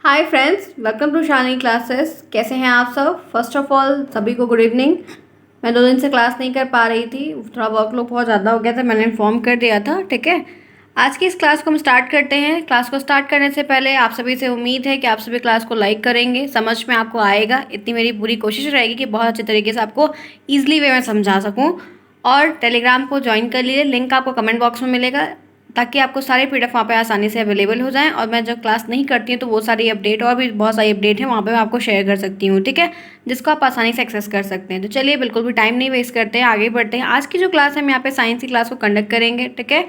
Hi friends, welcome to Shalini classes. कैसे हैं आप सब? फर्स्ट ऑफ ऑल सभी को गुड इवनिंग। मैं 2 दिन से क्लास नहीं कर पा रही थी, थोड़ा वर्कलोड बहुत ज़्यादा हो गया था, मैंने इन्फॉर्म कर दिया था। ठीक है, आज की इस क्लास को हम स्टार्ट करते हैं। क्लास को स्टार्ट करने से पहले आप सभी से उम्मीद है कि आप सभी क्लास को लाइक करेंगे, समझ में आपको आएगा, इतनी मेरी पूरी कोशिश रहेगी कि बहुत अच्छे तरीके से आपको ईजिली वे में समझा सकूँ। और टेलीग्राम को ज्वाइन कर लीजिए, लिंक आपको कमेंट बॉक्स में मिलेगा, ताकि आपको सारे पीडीएफ वहाँ पे आसानी से अवेलेबल हो जाएं। और मैं जब क्लास नहीं करती हूँ तो वो सारी अपडेट और भी बहुत सारी अपडेट है वहाँ पे मैं आपको शेयर कर सकती हूँ। ठीक है, जिसको आप आसानी से एक्सेस कर सकते हैं। तो चलिए बिल्कुल भी टाइम नहीं वेस्ट करते हैं, आगे बढ़ते हैं। आज की जो क्लास है हम यहाँ पे साइंस की क्लास को कंडक्ट करेंगे। ठीक है,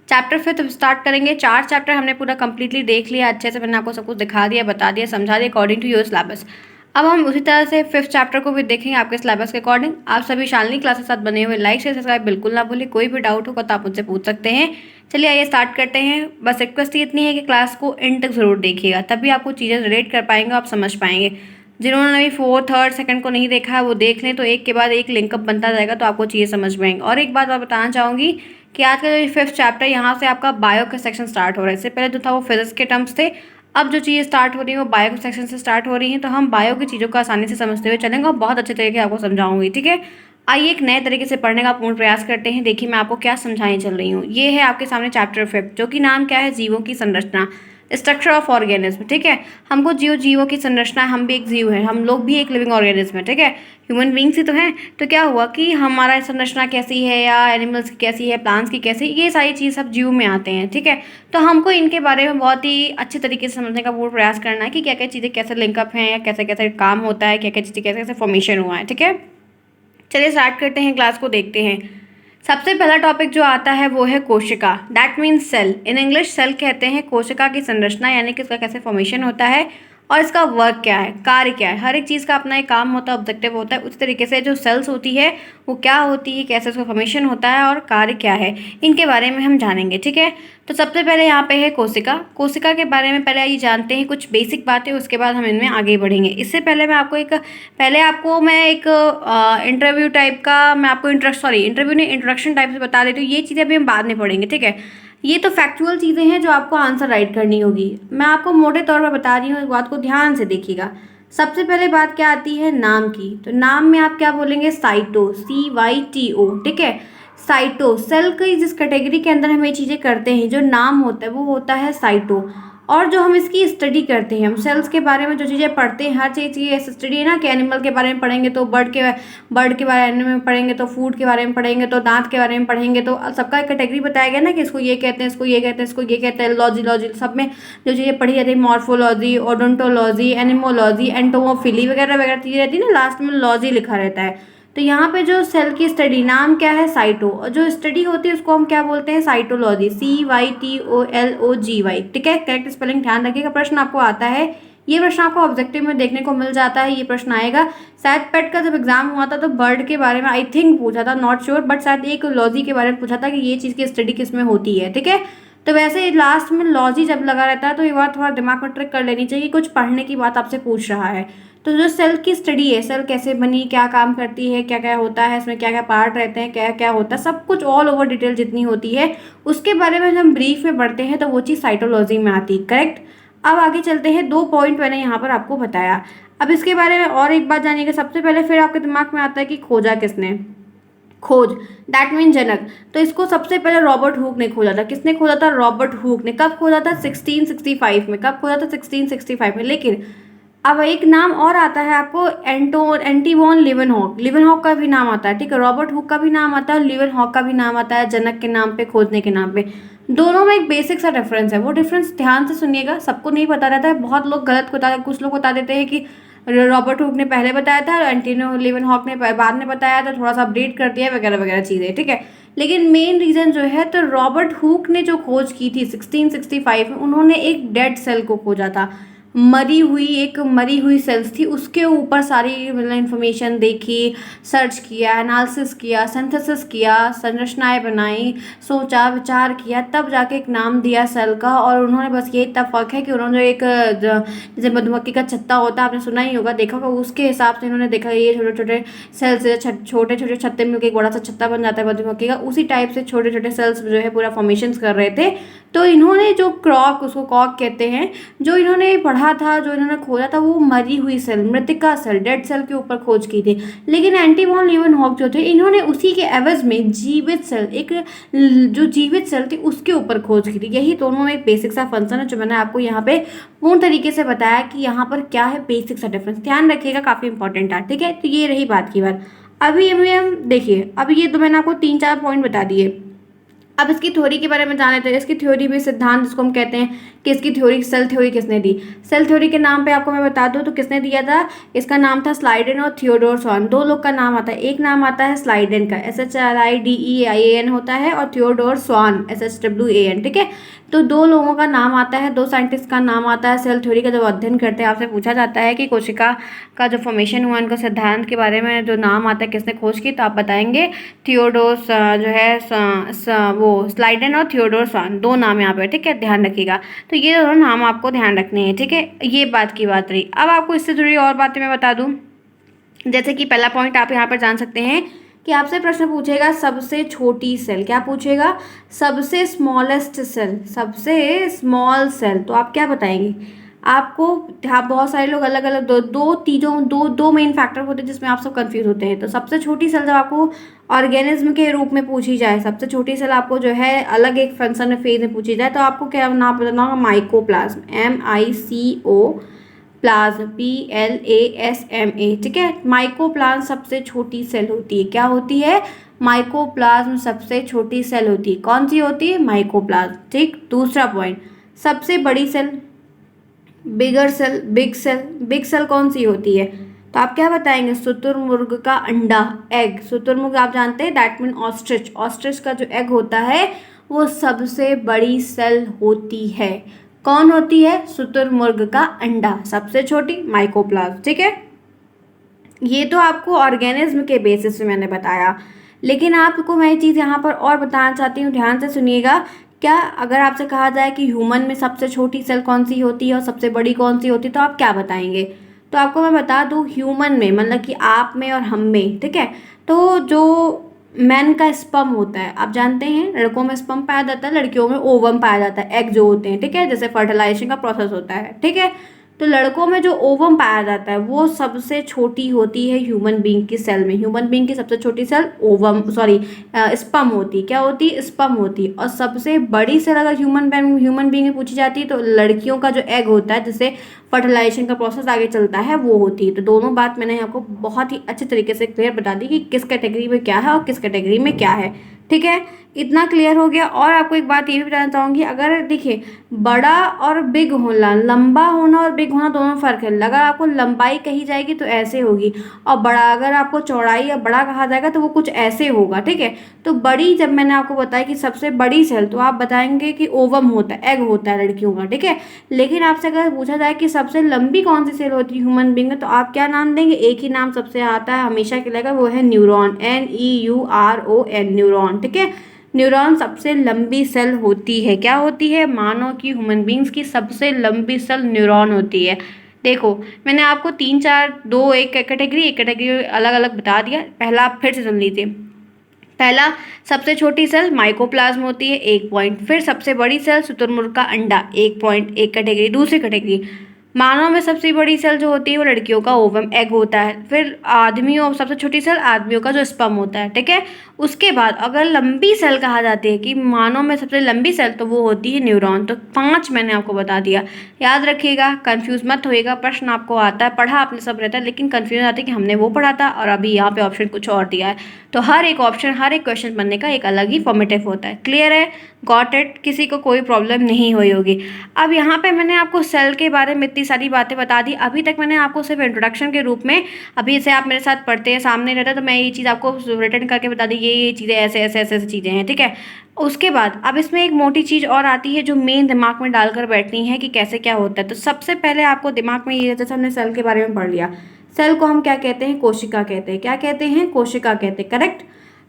चैप्टर 5 स्टार्ट करेंगे। 4 चैप्टर हमने पूरा कंप्लीटली देख लिया, अच्छे से मैंने आपको सब कुछ दिखा दिया, बता दिया, समझा दिया अकॉर्डिंग टू योर सिलेबस। अब हम उसी तरह से 5th चैप्टर को भी देखेंगे आपके सिलेबस के अकॉर्डिंग। आप सभी शालिनी क्लास के साथ बने हुए लाइक शेयर सब्सक्राइब बिल्कुल ना भूलिए। कोई भी डाउट हो तो आप मुझसे पूछ सकते हैं। चलिए आइए स्टार्ट करते हैं। बस रिक्वेस्ट इतनी है कि क्लास को एंड तक ज़रूर देखिएगा, तभी आपको चीज़ें रिलेट कर पाएंगे, आप समझ पाएंगे। जिन्होंने अभी 4th 3rd 2nd को नहीं देखा है वो देख लें, तो एक के बाद एक लिंकअप बनता जाएगा, तो आपको चीज़ें समझ में आएंगी। और एक बात मैं बताना चाहूँगी कि आज का जो 5th चैप्टर यहाँ से आपका बायो का सेक्शन स्टार्ट हो रहा है। इससे पहले जो था वो फिजिक्स के टर्म्स थे, अब जो चीज़ें स्टार्ट हो रही है वो बायो के सेक्शन से स्टार्ट हो रही हैं। तो हम बायो की चीज़ों को आसानी से समझते हुए चलेंगे और बहुत अच्छे तरीके से आपको समझाऊंगी। ठीक है, आइए एक नए तरीके से पढ़ने का पूर्ण प्रयास करते हैं। देखिए मैं आपको क्या समझाने चल रही हूँ। ये है आपके सामने चैप्टर 5, जो कि नाम क्या है, जीवों की संरचना, स्ट्रक्चर ऑफ ऑर्गेनिज्म। ठीक है, हमको जीवों की संरचना, हम भी एक जीव है, हम लोग भी एक लिविंग ऑर्गेनिज्म है। ठीक है, ह्यूमन बींग्स ही तो हैं। तो क्या हुआ कि हमारा संरचना कैसी है, या एनिमल्स की कैसी है, प्लांट्स की कैसी, ये सारी चीज़ सब जीव में आते हैं। ठीक है, तो हमको इनके बारे में बहुत ही अच्छे तरीके से समझने का पूर्ण प्रयास करना है कि क्या क्या चीज़ें कैसे लिंकअप हैं, या कैसे कैसे काम होता है, क्या क्या चीज़ें कैसे कैसे फॉर्मेशन हुआ है। ठीक है, चलिए स्टार्ट करते हैं, क्लास को देखते हैं। सबसे पहला टॉपिक जो आता है वो है कोशिका, that means cell. In English cell कहते हैं कोशिका की संरचना, यानी कि इसका कैसे फॉर्मेशन होता है और इसका वर्क क्या है, कार्य क्या है। हर एक चीज़ का अपना एक काम होता है, ऑब्जेक्टिव होता है। उस तरीके से जो सेल्स होती है वो क्या होती है, कैसे उसका फॉर्मेशन होता है और कार्य क्या है, इनके बारे में हम जानेंगे। ठीक है, तो सबसे पहले यहाँ पे है कोशिका। कोशिका के बारे में पहले आइए जानते हैं कुछ बेसिक बातें, उसके बाद हम इनमें आगे बढ़ेंगे। इससे पहले मैं आपको एक इंटरव्यू टाइप का, मैं आपको इंटरव्यू नहीं, इंट्रोडक्शन टाइप से बता देती हूँ। ये चीज़ें अभी हम बाद में पढ़ेंगे। ठीक है, ये तो फैक्चुअल चीज़ें हैं जो आपको आंसर राइट करनी होगी। मैं आपको मोटे तौर पर बता रही हूँ, एक बात को ध्यान से देखिएगा। सबसे पहले बात क्या आती है, नाम की। तो नाम में आप क्या बोलेंगे, साइटो, CYTO। ठीक है, साइटो, सेल की जिस कैटेगरी के अंदर हम ये चीज़ें करते हैं, जो नाम होता है वो होता है साइटो। और जो हम इसकी स्टडी करते हैं, हम सेल्स के बारे में जो चीज़ें पढ़ते हैं, हर चीज़ की ऐसी स्टडी है ना कि एनिमल के बारे में पढ़ेंगे तो बर्ड के बारे में पढ़ेंगे, तो फूड के बारे में पढ़ेंगे, तो दांत के बारे में पढ़ेंगे, तो सबका एक कैटेगरी बताया गया ना कि इसको ये कहते हैं, इसको ये कहते हैं, इसको ये कहते हैं। लॉजी सब में जो चीज़ें पढ़ी जाती है, मॉर्फोलॉजी, ओडोंटोलॉजी, एनिमोलॉजी, एंटोमोफिली वगैरह वगैरह चीज़ें रहती है ना, लास्ट में लॉजी लिखा रहता है। तो यहाँ पे जो सेल की स्टडी, नाम क्या है, साइटो, और जो स्टडी होती है उसको हम क्या बोलते हैं, साइटोलॉजी, CYTOLOGY। ठीक है, करेक्ट स्पेलिंग ध्यान रखिएगा। प्रश्न आपको आता है, ये प्रश्न आपको ऑब्जेक्टिव में देखने को मिल जाता है। ये प्रश्न आएगा, शायद पेट का जब एग्जाम हुआ था तो बर्ड के बारे में आई थिंक पूछा था, नॉट श्योर, बट शायद एक लॉजी के बारे में पूछा था कि ये चीज़ की स्टडी किस में होती है। ठीक है, तो वैसे लास्ट में लॉजी जब लगा रहता है तो ये बात थोड़ा दिमाग में ट्रिक कर लेनी चाहिए, कुछ पढ़ने की बात आपसे पूछ रहा है। तो जो सेल की स्टडी है, सेल कैसे बनी, क्या काम करती है, क्या क्या होता है इसमें, क्या क्या पार्ट रहते हैं, क्या क्या होता है, सब कुछ ऑल ओवर डिटेल जितनी होती है उसके बारे में जब हम ब्रीफ में पढ़ते हैं तो वो चीज़ साइटोलॉजी में आती है। करेक्ट, अब आगे चलते हैं। 2 पॉइंट मैंने यहाँ पर आपको बताया। अब इसके बारे में और एक बात जानिएगा। सबसे पहले फिर आपके दिमाग में आता है कि खोजा किसने, खोज, दैट मीन जनक। तो इसको सबसे पहले रॉबर्ट हुक ने खोजा था। किसने खोजा था, रॉबर्ट हुक ने। कब खोजा था, 1665 में। कब खोजा था, 1665 में। लेकिन अब एक नाम और आता है आपको, एंटीवॉन लिवेनहॉक। लिवेनहॉक का भी नाम आता है। ठीक है, रॉबर्ट हुक का भी नाम आता है, लिवेनहॉक का भी नाम आता है, जनक के नाम पे, खोजने के नाम पे। दोनों में एक बेसिक सा डिफरेंस है, वो डिफरेंस ध्यान से सुनिएगा, सबको नहीं पता रहता है। बहुत लोग गलत बता, कुछ लोग बता देते हैं कि रॉबर्ट हुक ने पहले बताया था, एंटोनियो लिवेनहॉक ने बाद में बताया था, थोड़ा सा अपडेट कर दिया वगैरह वगैरह चीज़ें। ठीक है, लेकिन मेन रीज़न जो है, तो रॉबर्ट हुक ने जो खोज की थी 1665 में, उन्होंने एक डेड सेल को खोजा था। मरी हुई सेल्स थी, उसके ऊपर सारी मतलब इन्फॉर्मेशन देखी, सर्च किया, एनालिसिस किया, सिंथेसिस किया, संरचनाएं बनाई, सोचा विचार किया, तब जाके एक नाम दिया सेल का। और उन्होंने बस यही इत्तेफाक है कि उन्होंने एक जैसे मधुमक्खी का छत्ता होता है, आपने सुना ही होगा, देखा होगा, उसके हिसाब से इन्होंने देखा ये छोटे छोटे सेल्स, छोटे छोटे छत्ते मिलकर एक बड़ा सा छत्ता बन जाता है मधुमक्खी का, उसी टाइप से छोटे छोटे सेल्स जो है पूरा फॉर्मेशन कर रहे थे। तो इन्होंने जो क्रॉक, उसको कॉक कहते हैं, जो इन्होंने पढ़ा था, जो इन्होंने खोजा था, वो मरी हुई सेल, मृतिका सेल, डेड सेल के ऊपर खोज की थी। लेकिन एंटी वॉन लीवनहॉक जो थे, इन्होंने उसी के एवज में जीवित सेल, एक जो जीवित सेल थी उसके ऊपर खोज की थी। यही दोनों में एक बेसिक सा फंक्शन है जो मैंने आपको यहाँ पे पूर्ण तरीके से बताया कि यहाँ पर क्या है बेसिक सा डिफरेंस, ध्यान रखिएगा, काफ़ी इंपॉर्टेंट है, ठीक है। तो ये रही बात की बात। अभी हम देखिए, अब ये तो मैंने आपको 3-4 पॉइंट बता दिए। अब इसकी थ्योरी के बारे में जान लेते हैं। इसकी थ्योरी भी, सिद्धांत जिसको हम कहते हैं, कि इसकी थ्योरी, सेल थ्योरी किसने दी। सेल थ्योरी के नाम पे आपको मैं बता दूं तो किसने दिया था, इसका नाम था स्लाइडेन और थियोडोर स्वान। दो लोग का नाम आता है, एक नाम आता है स्लाइडेन का, SHLIDEAN होता है, और थियोडोर स्वान, SHWAN, ठीक है। तो दो लोगों का नाम आता है, दो साइंटिस्ट का नाम आता है। सेल थ्योरी का जब अध्ययन करते हैं, आपसे पूछा जाता है कि कोशिका का जो फॉर्मेशन हुआ, उनका सिद्धांत के बारे में जो नाम आता है, किसने खोज की, तो आप बताएंगे थियोडोर जो है वो स्लाइडेन और थियोडोर स्वान, दो नाम यहाँ पे, ठीक है, ध्यान रखिएगा। तो ये दोनों नाम आपको ध्यान रखने हैं, ठीक है। ये बात की बात रही। अब आपको इससे जुड़ी और बातें मैं बता दूं, जैसे कि पहला पॉइंट आप यहाँ पर जान सकते हैं कि आपसे प्रश्न पूछेगा सबसे छोटी सेल, क्या पूछेगा, सबसे स्मॉलेस्ट सेल, सबसे स्मॉल सेल, तो आप क्या बताएंगे। आपको, आप बहुत सारे लोग अलग अलग दो मेन फैक्टर होते हैं जिसमें आप सब कंफ्यूज होते हैं। तो सबसे छोटी सेल जब आपको ऑर्गेनिज्म के रूप में पूछी जाए, सबसे छोटी सेल आपको जो है अलग एक फंक्शन में फेज में पूछी जाए, तो आपको क्या नाम बताना होगा, माइकोप्लाज्म, MICO प्लाज्म, PLASMA, ठीक है। माइकोप्लाज्म सबसे छोटी सेल होती है, क्या होती है, माइकोप्लाज्म सबसे छोटी सेल होती है। कौन सी होती है, माइकोप्लाज्म, ठीक। दूसरा पॉइंट, सबसे बड़ी सेल, बिगर सेल, बिग सेल कौन सी होती है, तो आप क्या बताएंगे, शुतुरमुर्ग का अंडा, एग। शुतुरमुर्ग आप जानते हैं, दैट मीन ऑस्ट्रिच, ऑस्ट्रिच का जो एग होता है वो सबसे बड़ी सेल होती है। कौन होती है, शुतुरमुर्ग का अंडा, सबसे छोटी माइकोप्लाज्म, ठीक है। ये तो आपको ऑर्गेनिज्म के बेसिस पे मैंने बताया, लेकिन आपको मैं ये चीज़ यहाँ पर और बताना चाहती हूँ, ध्यान से सुनिएगा। क्या अगर आपसे कहा जाए कि ह्यूमन में सबसे छोटी सेल कौन सी होती है और सबसे बड़ी कौन सी होती है, तो आप क्या बताएंगे। तो आपको मैं बता दूँ, ह्यूमन में मतलब कि आप में और हम में, ठीक है, तो जो मैन का स्पर्म होता है, आप जानते हैं लड़कों में स्पर्म पाया जाता है, लड़कियों में ओवम पाया जाता है, एग जो होते हैं, ठीक है, जैसे फर्टिलाइजेशन का प्रोसेस होता है, ठीक है। तो लड़कों में जो ओवम पाया जाता है वो सबसे छोटी होती है ह्यूमन बींग की सेल में। ह्यूमन बींग की सबसे छोटी सेल ओवम, सॉरी, स्पर्म होती है, क्या होती है, स्पर्म होती है। और सबसे बड़ी सेल अगर ह्यूमन बींग में पूछी जाती है तो लड़कियों का जो एग होता है, जिससे फर्टिलाइजेशन का प्रोसेस आगे चलता है, वो होती है। तो दोनों बात मैंने आपको बहुत ही अच्छे तरीके से क्लियर बता दी कि किस कैटेगरी में क्या है और किस कैटेगरी में क्या है, ठीक है। इतना क्लियर हो गया। और आपको एक बात ये भी बताना चाहूँगी, अगर देखिए बड़ा और बिग होना, लंबा होना और बिग होना दोनों फर्क है। अगर आपको लंबाई कही जाएगी तो ऐसे होगी, और बड़ा अगर आपको चौड़ाई या बड़ा कहा जाएगा तो वो कुछ ऐसे होगा, ठीक है। तो बड़ी, जब मैंने आपको बताया कि सबसे बड़ी सेल, तो आप बताएंगे कि ओवम होता है, एग होता है लड़कियों का, ठीक है। लेकिन आपसे अगर पूछा जाए कि सबसे लंबी कौन सी सेल होती है ह्यूमन बींग में, तो आप क्या नाम देंगे, एक ही नाम सबसे आता है हमेशा के लिए, वो है न्यूरॉन, NEURON, न्यूरॉन, ठीक है। न्यूरॉन सबसे लंबी सेल होती है, क्या होती है, मानव की, ह्यूमन बींग्स की सबसे लंबी सेल न्यूरॉन होती है। देखो मैंने आपको 3-4, दो एक कैटेगरी अलग अलग बता दिया। पहला आप फिर से सुन लीजिए। पहला, सबसे छोटी सेल माइकोप्लाज्म होती है, 1 पॉइंट। फिर सबसे बड़ी सेल शुतुरमुर्ग का अंडा, 1 पॉइंट, एक कैटेगरी। दूसरी कैटेगरी, मानव में सबसे बड़ी सेल जो होती है वो लड़कियों का ओवम, एग होता है। फिर आदमियों, सबसे छोटी सेल आदमियों का जो स्पर्म होता है, ठीक है। उसके बाद अगर लंबी सेल कहा जाती है कि मानव में सबसे लंबी सेल, तो वो होती है न्यूरॉन। तो 5 मैंने आपको बता दिया, याद रखिएगा, कंफ्यूज मत होइएगा। प्रश्न आपको आता है, पढ़ा आपने सब रहता है, लेकिन कंफ्यूजन आती है कि हमने वो पढ़ा था और अभी यहाँ पे ऑप्शन कुछ और दिया है। तो हर एक ऑप्शन, हर एक क्वेश्चन बनने का एक अलग ही फॉर्मेटिव होता है। क्लियर है, गॉट इट, किसी को कोई प्रॉब्लम नहीं हुई होगी। अब यहाँ पे मैंने आपको सेल के बारे में इतनी सारी बातें बता दी। अभी तक मैंने आपको सिर्फ इंट्रोडक्शन के रूप में, अभी जैसे आप मेरे साथ पढ़ते हैं, सामने रहता है, तो मैं ये चीज़ आपको रिटर्न करके बता दी, ये चीज़ें ऐसे ऐसे ऐसे ऐसे चीज़ें हैं, ठीक है। उसके बाद अब इसमें एक मोटी चीज़ और आती है जो मेन दिमाग में डालकर बैठनी है कि कैसे क्या होता है। तो सबसे पहले आपको दिमाग में ये, जैसे हमने सेल के बारे में पढ़ लिया, सेल को हम क्या कहते हैं, कोशिका कहते हैं। क्या कहते हैं, कोशिका कहते हैं, करेक्ट।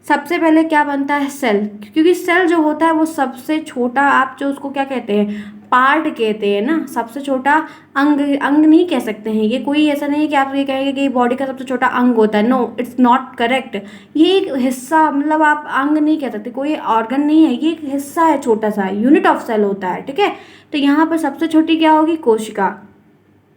सबसे पहले क्या बनता है, सेल, क्योंकि सेल जो होता है वो सबसे छोटा, आप जो उसको क्या कहते हैं, पार्ट कहते हैं ना, सबसे छोटा अंग, अंग नहीं कह सकते हैं। ये कोई ऐसा नहीं है कि आप ये कहेंगे कि बॉडी का सबसे छोटा अंग होता है, नो इट्स नॉट करेक्ट। ये एक हिस्सा, मतलब आप अंग नहीं कह सकते, कोई ऑर्गन नहीं है, ये एक हिस्सा है, छोटा सा यूनिट ऑफ सेल होता है, ठीक है। तो यहाँ पर सबसे छोटी क्या होगी, कोशिका।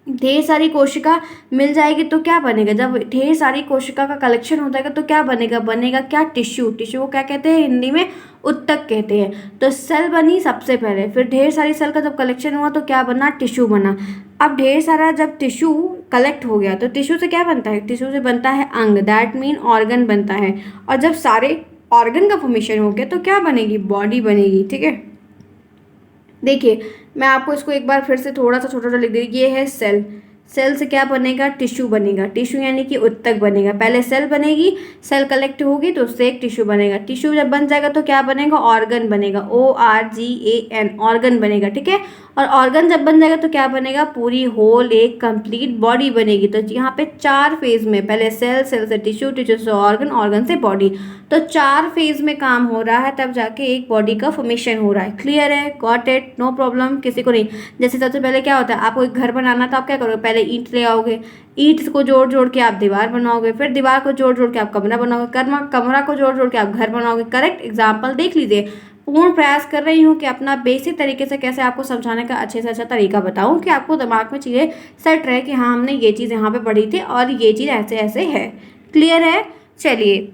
ढेर सारी कोशिका मिल जाएगी तो क्या बनेगा, जब ढेर सारी कोशिका का कलेक्शन हो जाएगा तो क्या बनेगा, बनेगा क्या, टिश्यू। टिश्यू को क्या कहते हैं हिंदी में, उत्तक कहते हैं। तो सेल बनी सबसे पहले, फिर ढेर सारी सेल का जब कलेक्शन हुआ तो क्या बना, टिश्यू बना। अब ढेर सारा जब टिश्यू कलेक्ट हो गया तो टिश्यू से क्या बनता है, टिश्यू से बनता है अंग, दैट मीन ऑर्गन बनता है। और जब सारे ऑर्गन का फॉर्मेशन हो गया तो क्या बनेगी, बॉडी बनेगी, ठीक है। देखिए मैं आपको इसको एक बार फिर से थोड़ा सा छोटा छोटा लिख दूँगी। ये है सेल, सेल से क्या बनेगा, टिश्यू बनेगा। टिश्यू यानी कि उत्तक बनेगा। पहले सेल बनेगी, सेल कलेक्ट होगी तो उससे एक टिश्यू बनेगा। टिश्यू जब बन जाएगा तो क्या बनेगा, ऑर्गन बनेगा, ORGAN, ऑर्गन बनेगा, ठीक है। और ऑर्गन जब बन जाएगा तो क्या बनेगा, पूरी होल एक कंप्लीट बॉडी बनेगी। तो यहाँ पे 4 फेज में, पहले सेल, सेल से टिश्यू, टिश्यू से ऑर्गन, ऑर्गन से बॉडी, तो 4 फेज में काम हो रहा है, तब जाके एक बॉडी का फॉर्मेशन हो रहा है। क्लियर है, गॉट इट, नो प्रॉब्लम, किसी को नहीं। जैसे सबसे पहले क्या होता है, आपको एक घर बनाना तो आप क्या करोगे, पहले ईंट ले आओगे, ईंट को जोड़ जोड़ के आप दीवार बनाओगे, फिर दीवार को जोड़ जोड़ के आप कमरा बनाओगे, कमरा को जोड़ जोड़ के आप घर बनाओगे। करेक्ट एग्जाम्पल देख लीजिए। पूर्ण प्रयास कर रही हूँ कि अपना बेसिक तरीके से कैसे आपको समझाने का अच्छे से अच्छा तरीका बताऊँ कि आपको दिमाग में चीज़ें सेट रहे कि हाँ हमने ये चीज़ यहाँ पे पढ़ी थी और ये चीज़ ऐसे ऐसे है। क्लियर है, चलिए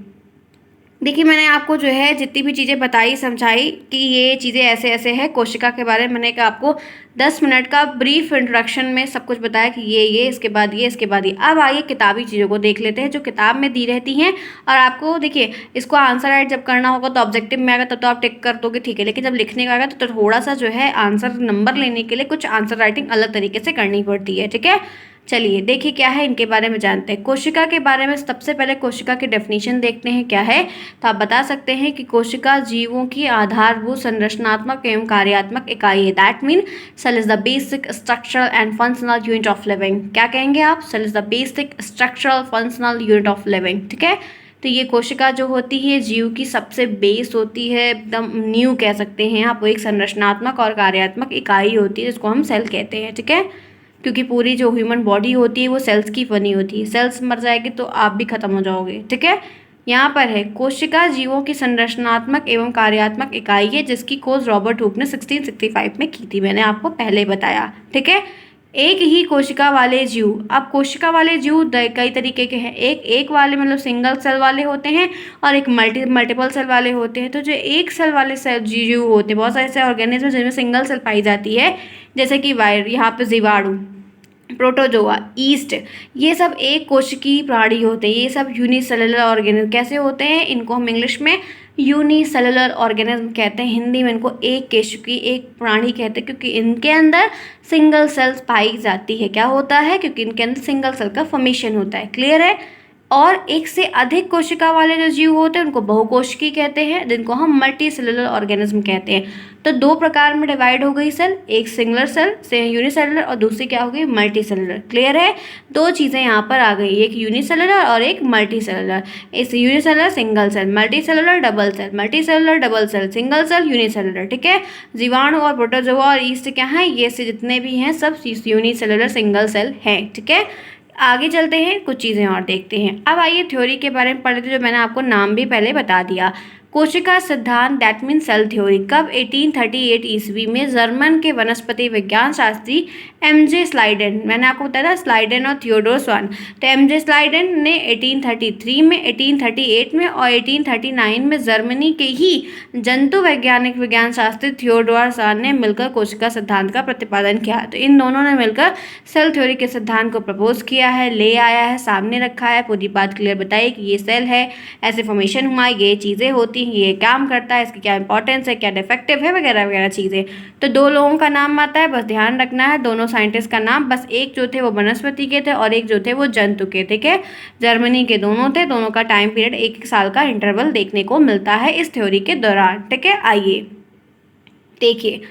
देखिए मैंने आपको जो है जितनी भी चीज़ें बताई समझाई कि ये चीज़ें ऐसे ऐसे है। कोशिका के बारे में मैंने कहा आपको 10 मिनट का ब्रीफ इंट्रोडक्शन में सब कुछ बताया कि ये इसके बाद ये इसके बाद ये। अब आइए किताबी चीज़ों को देख लेते हैं जो किताब में दी रहती हैं। और आपको देखिए इसको आंसर राइट जब करना होगा तो ऑब्जेक्टिव में आएगा तब तो आप टिक कर दोगे, ठीक है। लेकिन जब लिखने का आएगा तो थोड़ा सा जो है आंसर नंबर लेने के लिए कुछ आंसर राइटिंग अलग तरीके से करनी पड़ती है, ठीक है। चलिए देखिए क्या है, इनके बारे में जानते हैं। कोशिका के बारे में सबसे पहले कोशिका की डेफिनेशन देखते हैं क्या है। तो आप बता सकते हैं कि कोशिका जीवों की आधारभूत संरचनात्मक एवं कार्यात्मक इकाई है। That mean cell is the basic structural and functional unit of living. क्या कहेंगे आप, cell is the basic structural functional unit of living, ठीक है। तो ये कोशिका जो होती है जीव की सबसे बेस होती है, एकदम न्यू कह सकते हैं आप, वो एक संरचनात्मक और कार्यात्मक इकाई होती है जिसको हम सेल कहते हैं, ठीक है। क्योंकि पूरी जो ह्यूमन बॉडी होती है वो सेल्स की बनी होती है, सेल्स मर जाएगी तो आप भी खत्म हो जाओगे, ठीक है। यहाँ पर है कोशिका जीवों की संरचनात्मक एवं कार्यात्मक इकाई है जिसकी खोज रॉबर्ट हुक ने 1665 में की थी, मैंने आपको पहले बताया, ठीक है। एक ही कोशिका वाले जीव, अब कोशिका वाले जीव कई तरीके के हैं। एक वाले मतलब सिंगल सेल वाले होते हैं और एक मल्टीपल सेल वाले होते हैं। तो जो एक सेल वाले सेल जीव होते हैं, बहुत सारे ऐसे ऑर्गेनिज्म जिनमें सिंगल सेल पाई जाती है, जैसे कि वायर, यहाँ पे जीवाणु, प्रोटोजोआ, ईस्ट, ये सब एक कोशिकीय प्राणी होते हैं। ये सब यूनिसेलुलर ऑर्गेनिज्म कैसे होते हैं, इनको हम इंग्लिश में यूनिसेलुलर ऑर्गेनिज्म कहते हैं, हिंदी में इनको एक कोशिकीय एक प्राणी कहते हैं क्योंकि इनके अंदर सिंगल सेल्स पाई जाती है। क्या होता है, क्योंकि इनके अंदर सिंगल सेल का फॉर्मेशन होता है। क्लियर है। और एक से अधिक कोशिका वाले जो जीव होते हैं उनको बहुकोशिकीय कहते हैं, जिनको हम मल्टी सेलुलर ऑर्गेनिज्म कहते हैं। तो 2 प्रकार में डिवाइड हो गई सेल, एक सिंगुलर सेल से यूनिसेलुलर और दूसरी क्या हो गई, मल्टी सेलुलर। क्लियर है, 2 चीज़ें यहाँ पर आ गई, एक यूनिसेलुलर और एक मल्टी सेलुलर। इस unicellular single cell, multicellular double cell, multicellular double cell, single cell unicellular, ठीक है। जीवाणु और प्रोटोजोआ और ईस्ट क्या हैं, ये से जितने भी हैं सब यूनिसेलुलर सिंगल सेल हैं, ठीक है। आगे चलते हैं, कुछ चीज़ें और देखते हैं। अब आइए थ्योरी के बारे में पढ़ लेते हैं, जो मैंने आपको नाम भी पहले बता दिया। कोशिका सिद्धांत दैट मीन सेल थ्योरी कब 1838 ईस्वी में जर्मन के वनस्पति विज्ञान शास्त्री एमजे स्लाइडेन, मैंने आपको बताया था स्लाइडेन और थियोडोर स्वान, तो एमजे स्लाइडेन ने 1833 में, 1838 में और 1839 में जर्मनी के ही जंतु वैज्ञानिक विज्ञान शास्त्री थियोडोर स्वान ने मिलकर कोशिका सिद्धांत का प्रतिपादन किया। तो इन दोनों ने मिलकर सेल थ्योरी के सिद्धांत को प्रपोज किया है, ले आया है, सामने रखा है, पूरी बात क्लियर बताई कि ये सेल है, ऐसे फॉर्मेशन हुआ, ये चीज़ें होती, ये काम करता है, इसकी क्या इंपॉर्टेंस है, क्या डिफेक्टिव है, वगैरह वगैरह चीज़ें। तो 2 लोगों का नाम आता है, बस ध्यान रखना है, दोनों साइंटिस्ट का नाम, बस एक जो थे वो वनस्पति के थे और एक जो थे वो जंतु के, ठीक है। जर्मनी के दोनों थे, दोनों का टाइम पीरियड 1 साल का इंटरवल देखने को मिलता है इस थ्योरी के दौरान, ठीक है। आइए देखिए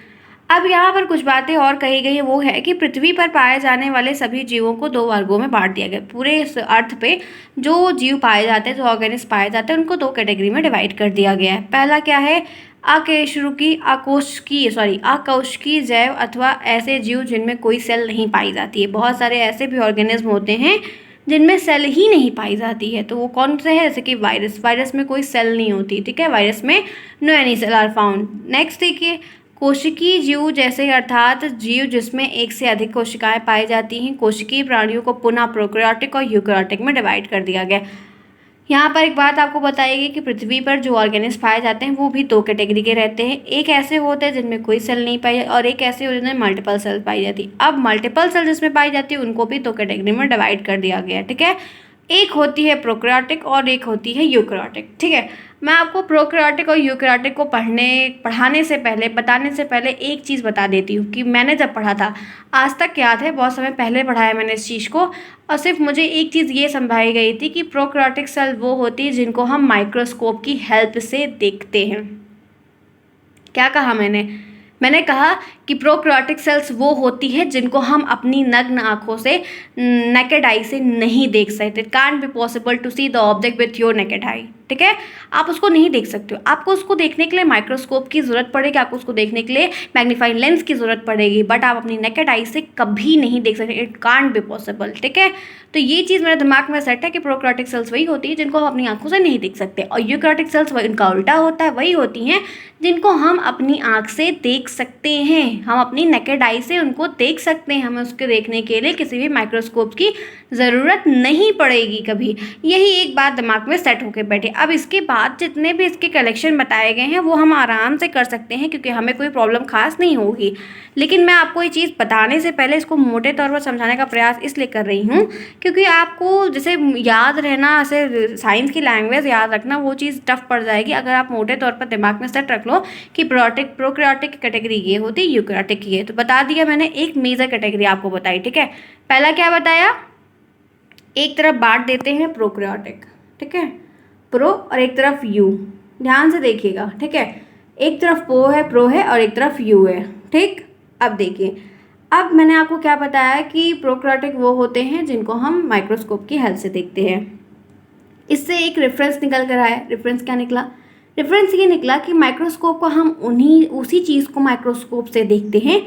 अब यहाँ पर कुछ बातें और कही गई है, वो है कि पृथ्वी पर पाए जाने वाले सभी जीवों को 2 वर्गों में बांट दिया गया। पूरे इस अर्थ पे जो जीव पाए जाते हैं, जो ऑर्गेनिज्म पाए जाते हैं, उनको 2 कैटेगरी में डिवाइड कर दिया गया है। पहला क्या है, अकोशिकीय जैव अथवा ऐसे जीव जिनमें कोई सेल नहीं पाई जाती है। बहुत सारे ऐसे भी ऑर्गेनिज्म होते हैं जिनमें सेल ही नहीं पाई जाती है, तो वो कौन से है? जैसे कि वायरस में कोई सेल नहीं होती, ठीक है, वायरस में no any cell are found. Next देखिए, कोशिकीय जीव जैसे अर्थात जीव जिसमें एक से अधिक कोशिकाएं पाई जाती हैं। कोशिकीय प्राणियों को पुनः प्रोकैरियोटिक और यूकैरियोटिक में डिवाइड कर दिया गया। यहाँ पर एक बात आपको बताइए कि पृथ्वी पर जो ऑर्गेनिज्म पाए जाते हैं वो भी दो कैटेगरी के रहते हैं। एक ऐसे होते हैं जिनमें कोई सेल नहीं पाई और एक ऐसे होते हैं जिनमें मल्टीपल सेल पाई जाती है। अब मल्टीपल सेल जिसमें पाई जाती है उनको भी दो कैटेगरी में डिवाइड कर दिया गया, ठीक है। एक होती है प्रोकैरियोटिक और एक होती है यूकैरियोटिक, ठीक है। मैं आपको प्रोकैरियोटिक और यूकैरियोटिक को पढ़ाने से पहले, बताने से पहले एक चीज़ बता देती हूँ कि मैंने जब पढ़ा था, आज तक याद है, बहुत समय पहले पढ़ाया मैंने इस चीज़ को, और सिर्फ मुझे एक चीज़ ये समझाई गई थी कि प्रोकैरियोटिक सेल वो होती है जिनको हम माइक्रोस्कोप की हेल्प से देखते हैं। क्या कहा मैंने कहा कि प्रोकैरियोटिक सेल्स वो होती है जिनको हम अपनी नग्न आँखों से, नेकेड आई से नहीं देख सकते। Can't be possible to see the object with your naked eye, ठीक है। आप उसको नहीं देख सकते हो, आपको उसको देखने के लिए माइक्रोस्कोप की ज़रूरत पड़ेगी, आपको उसको देखने के लिए मैग्नीफाइंग लेंस की ज़रूरत पड़ेगी, बट आप अपनी नेकेड आई से कभी नहीं देख सकते। इट कांट बी पॉसिबल, ठीक है। तो ये चीज़ मेरे दिमाग में सेट है कि प्रोकैरियोटिक सेल्स वही होती है जिनको हम अपनी आंखों से नहीं देख सकते, और यूकैरियोटिक सेल्स इनका उल्टा होता है, वही होती हैं जिनको हम अपनी आँख से देख सकते हैं। हम अपनी नेकेड आई से उनको देख सकते हैं, हमें उसके देखने के लिए किसी भी माइक्रोस्कोप की ज़रूरत नहीं पड़ेगी कभी। यही एक बात दिमाग में सेट होकर बैठे। अब इसके बाद जितने भी इसके कलेक्शन बताए गए हैं वो हम आराम से कर सकते हैं क्योंकि हमें कोई प्रॉब्लम खास नहीं होगी। लेकिन मैं आपको ये चीज़ बताने से पहले इसको मोटे तौर पर समझाने का प्रयास इसलिए कर रही हूँ क्योंकि आपको जैसे याद रहना, ऐसे साइंस की लैंग्वेज याद रखना, वो चीज़ टफ पड़ जाएगी अगर आप मोटे तौर पर दिमाग में सेट रख लो कि प्रोकैरियोटिक कैटेगरी ये होती है, यूकैरियोटिक ये। तो बता दिया मैंने, एक मेजर कैटेगरी आपको बताई, ठीक है। पहला क्या बताया? एक तरफ बांट देते हैं प्रोकैरियोटिक, ठीक है, प्रो और एक तरफ यू। ध्यान से देखिएगा, ठीक है। एक तरफ प्रो है और एक तरफ यू है, ठीक। अब देखिए, अब मैंने आपको क्या बताया कि प्रोकैरियोटिक वो होते हैं जिनको हम माइक्रोस्कोप की हेल्प से देखते हैं। इससे एक रेफरेंस निकल कर आया। रेफरेंस क्या निकला? रेफरेंस ये निकला कि माइक्रोस्कोप को हम उसी चीज़ को माइक्रोस्कोप से देखते हैं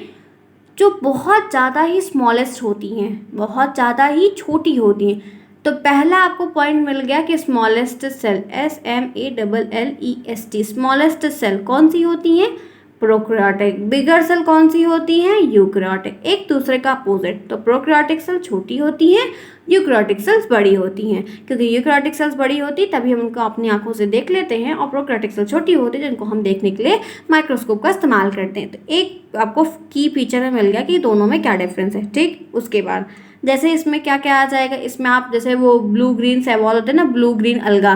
जो बहुत ज़्यादा ही स्मॉलेस्ट होती हैं, बहुत ज़्यादा ही छोटी होती हैं। तो पहला आपको पॉइंट मिल गया कि smallest cell, SMALLEST, smallest cell कौन सी होती हैं? प्रोकैरियोटिक। बिगर सेल कौन सी होती हैं? यूकैरियोटिक। एक दूसरे का अपोजिट। तो प्रोकैरियोटिक सेल छोटी होती हैं, यूकैरियोटिक सेल्स बड़ी होती हैं। क्योंकि यूकैरियोटिक सेल्स बड़ी होती तभी हम उनको अपनी आंखों से देख लेते हैं, और प्रोकैरियोटिक सेल छोटी होती है जिनको हम देखने के लिए माइक्रोस्कोप का इस्तेमाल करते हैं। तो एक आपको की पिक्चर में मिल गया कि दोनों में क्या डिफरेंस है, ठीक। उसके बाद जैसे इसमें क्या क्या आ जाएगा, इसमें आप जैसे वो ब्लू ग्रीन सेवॉल होते हैं ना, ब्लू ग्रीन अलगा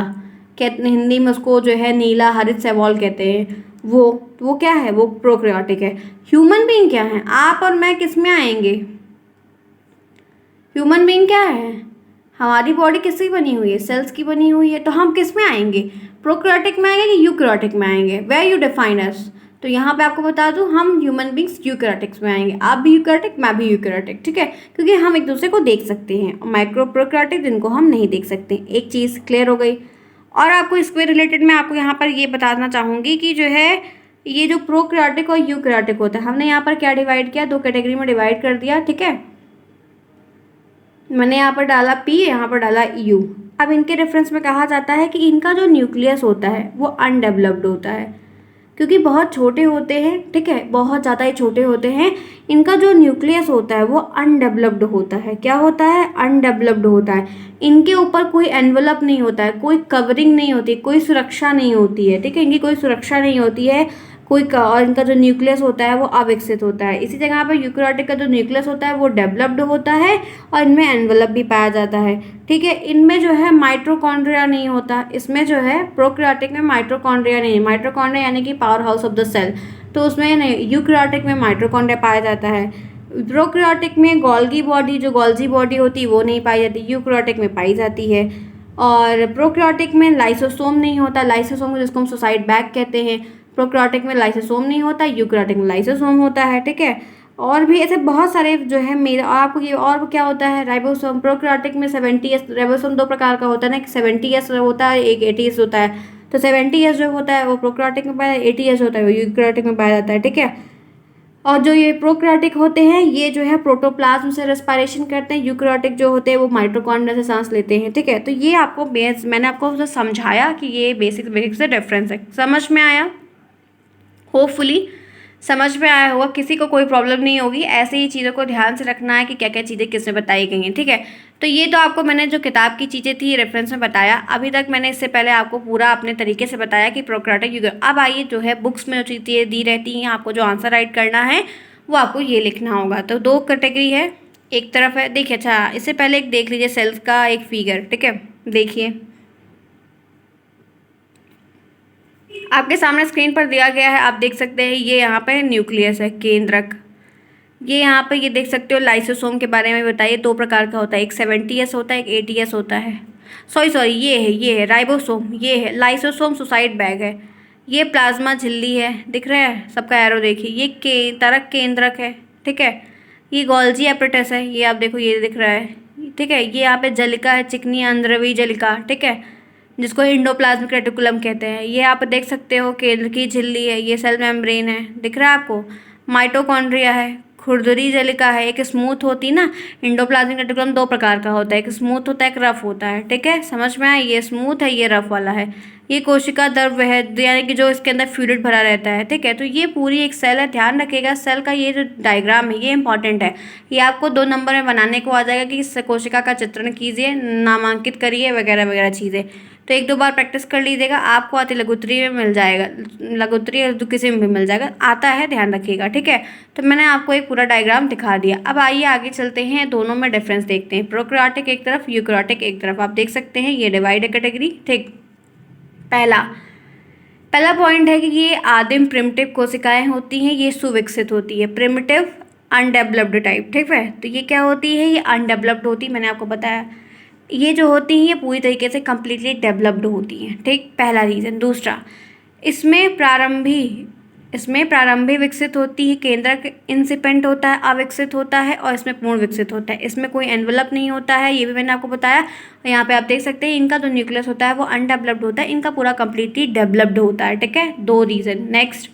कहते हैं हिंदी में, उसको जो है नीला हरित सेवॉल कहते हैं, वो क्या है? वो प्रोकैरियोटिक है। ह्यूमन बीइंग क्या है? आप और मैं किस में आएंगे? ह्यूमन बीइंग क्या है? हमारी बॉडी किसकी बनी हुई है? सेल्स की बनी हुई है। तो हम किस में आएंगे? प्रोकैरियोटिक में आएंगे कि यूकैरियोटिक में आएंगे? वेयर यू डिफाइन अस? तो यहाँ पे आपको बता दूँ, हम ह्यूमन बींग्स यूकैरियोटिक्स में आएंगे। आप भी यूकैरियोटिक, मैं भी यूकैरियोटिक, ठीक है, क्योंकि हम एक दूसरे को देख सकते हैं। माइक्रो प्रोकैरियोटिक जिनको हम नहीं देख सकते। एक चीज़ क्लियर हो गई। और आपको इसके रिलेटेड मैं आपको यहाँ पर ये बताना चाहूँगी कि जो है ये जो प्रोकैरियोटिक और यूकैरियोटिक होता है, हमने यहाँ पर क्या डिवाइड किया? दो कैटेगरी में डिवाइड कर दिया, ठीक है। मैंने यहाँ पर डाला P, यहाँ पर डाला U। अब इनके रेफरेंस में कहा जाता है कि इनका जो न्यूक्लियस होता है वो अनडेवलप्ड होता है, क्योंकि बहुत छोटे होते हैं, ठीक है, बहुत ज़्यादा ही छोटे होते हैं। इनका जो न्यूक्लियस होता है वो अनडेवलप्ड होता है। क्या होता है? अनडेवलप्ड होता है। इनके ऊपर कोई एनवलप नहीं होता है, कोई कवरिंग नहीं होती, कोई सुरक्षा नहीं होती है, ठीक है, इनकी कोई सुरक्षा नहीं होती है और इनका जो न्यूक्लियस होता है वो अविकसित होता है। इसी जगह पर यूकैरियोटिक का जो न्यूक्लियस होता है वो डेवलप्ड होता है और इनमें एनवलप भी पाया जाता है, ठीक है। इनमें जो है माइटोकॉन्ड्रिया नहीं होता। इसमें जो है प्रोकैरियोटिक में माइटोकॉन्ड्रिया नहीं है। माइटोकॉन्ड्रिया यानी कि power house of the cell, तो उसमें नहीं। यूकैरियोटिक में माइटोकॉन्ड्रिया पाया जाता है। प्रोकैरियोटिक में गोल्गी बॉडी होती है वो नहीं पाई जाती, यूकैरियोटिक में पाई जाती है। और प्रोकैरियोटिक में लाइसोसोम नहीं होता। लाइसोसोम जिसको हम सुसाइड बैग कहते हैं, प्रोकैरियोटिक में लाइसोसोम नहीं होता, यूकैरियोटिक में लाइसोसोम होता है, ठीक है। और भी ऐसे बहुत सारे जो है मेरा आपको ये, और क्या होता है? राइबोसोम। प्रोकैरियोटिक में 70S, राइबोसोम दो प्रकार का होता है ना, एक 70S होता है, एक 80S होता है। तो तो 70s जो होता है वो प्रोकैरियोटिक में पाया, 80s होता है वो यूकैरियोटिक में पाया जाता है, ठीक है। और जो ये प्रोकैरियोटिक होते हैं ये जो है प्रोटोप्लाज्म से रेस्पिरेशन करते हैं, यूकैरियोटिक जो होते हैं वो माइटोकॉन्ड्रिया से सांस लेते हैं, ठीक है। तो ये आपको मैंने आपको समझाया कि ये बेसिक से डिफरेंस है, समझ में आया? होपफुली समझ में आया होगा, किसी को कोई प्रॉब्लम नहीं होगी। ऐसे ही चीज़ों को ध्यान से रखना है कि क्या क्या चीज़ें किसमें बताई गई हैं, ठीक है। तो ये तो आपको मैंने जो किताब की चीज़ें थी रेफरेंस में बताया। अभी तक मैंने इससे पहले आपको पूरा अपने तरीके से बताया कि प्रोकैरियोटिक। अब आइए जो है बुक्स में जो चीज़ें दी रहती हैं आपको जो आंसर राइट करना है वो आपको ये लिखना होगा। तो 2 कैटेगरी है, एक तरफ है, देखिए अच्छा इससे पहले एक देख लीजिए सेल्स का एक फिगर, ठीक है। देखिए आपके सामने स्क्रीन पर दिया गया है, आप देख सकते हैं ये यहाँ पे न्यूक्लियस है, केंद्रक। ये यहाँ पे ये देख सकते हो लाइसोसोम के बारे में बताइए, 2 प्रकार का होता है, एक 70s होता है, एक 80s होता है। सॉरी ये है राइबोसोम, ये है लाइसोसोम सुसाइड बैग है, ये प्लाज्मा झिल्ली है, दिख रहा है सबका एरो देखिए, ये तरक केंद्रक है, ठीक है। ये गोल्जी एपरेटस है, ये आप देखो ये दिख रहा है, ठीक है। ये यहाँ पे जलिका है, चिकनी अंद्रवी जलिका, ठीक है, जिसको एंडोप्लाज्मिक रेटिकुलम कहते हैं। ये आप देख सकते हो केंद्र की झिल्ली है, ये सेल मेम्ब्रेन है, दिख रहा है आपको। माइटोकॉन्ड्रिया है, खुरदरी जलिका है, एक स्मूथ होती ना। एंडोप्लाज्मिक रेटिकुलम 2 प्रकार का होता है, एक स्मूथ होता है, एक रफ होता है, ठीक है, समझ में आया? ये स्मूथ है, ये रफ वाला है। ये कोशिका द्रव्य है, यानी कि जो इसके अंदर फ्लूइड भरा रहता है, ठीक है। तो ये पूरी एक सेल है, ध्यान रखिएगा सेल का ये जो डायग्राम है ये इंपॉर्टेंट है। ये आपको 2 नंबर में बनाने को आ जाएगा कि इस कोशिका का चित्रण कीजिए, नामांकित करिए, वगैरह वगैरह चीज़ें। तो 1-2 बार प्रैक्टिस कर लीजिएगा, आपको आती लघुत्तरी में मिल जाएगा, लघुत्तरी या किसी में भी मिल जाएगा, आता है, ध्यान रखिएगा, ठीक है। तो मैंने आपको एक पूरा डायग्राम दिखा दिया। अब आइए आगे चलते हैं, दोनों में डिफरेंस देखते हैं, प्रोकैरियोटिक एक तरफ, यूकैरियोटिक एक तरफ। आप देख सकते हैं ये डिवाइड है कैटेगरी, ठीक। पहला पॉइंट है कि ये आदिम प्रिमिटिव कोशिकाएं होती हैं, ये सुविकसित होती है, प्रिमिटिव अनडेवलप्ड टाइप, ठीक है। तो ये क्या होती है, ये अनडेवलप्ड होती है, मैंने आपको बताया। ये जो होती हैं ये पूरी तरीके से कम्प्लीटली डेवलप्ड होती हैं, ठीक, पहला रीज़न। दूसरा, इसमें प्रारंभिक विकसित होती है, केंद्रक इंसिपेंट होता है, अविकसित होता है, और इसमें पूर्ण विकसित होता है। इसमें कोई एनवलप नहीं होता है, ये भी मैंने आपको बताया। और यहाँ पे आप देख सकते हैं इनका जो न्यूक्लियस होता है वो अनडेवलप्ड होता है, इनका पूरा कम्प्लीटली डेवलप्ड होता है, ठीक है। 2 रीज़न। नेक्स्ट,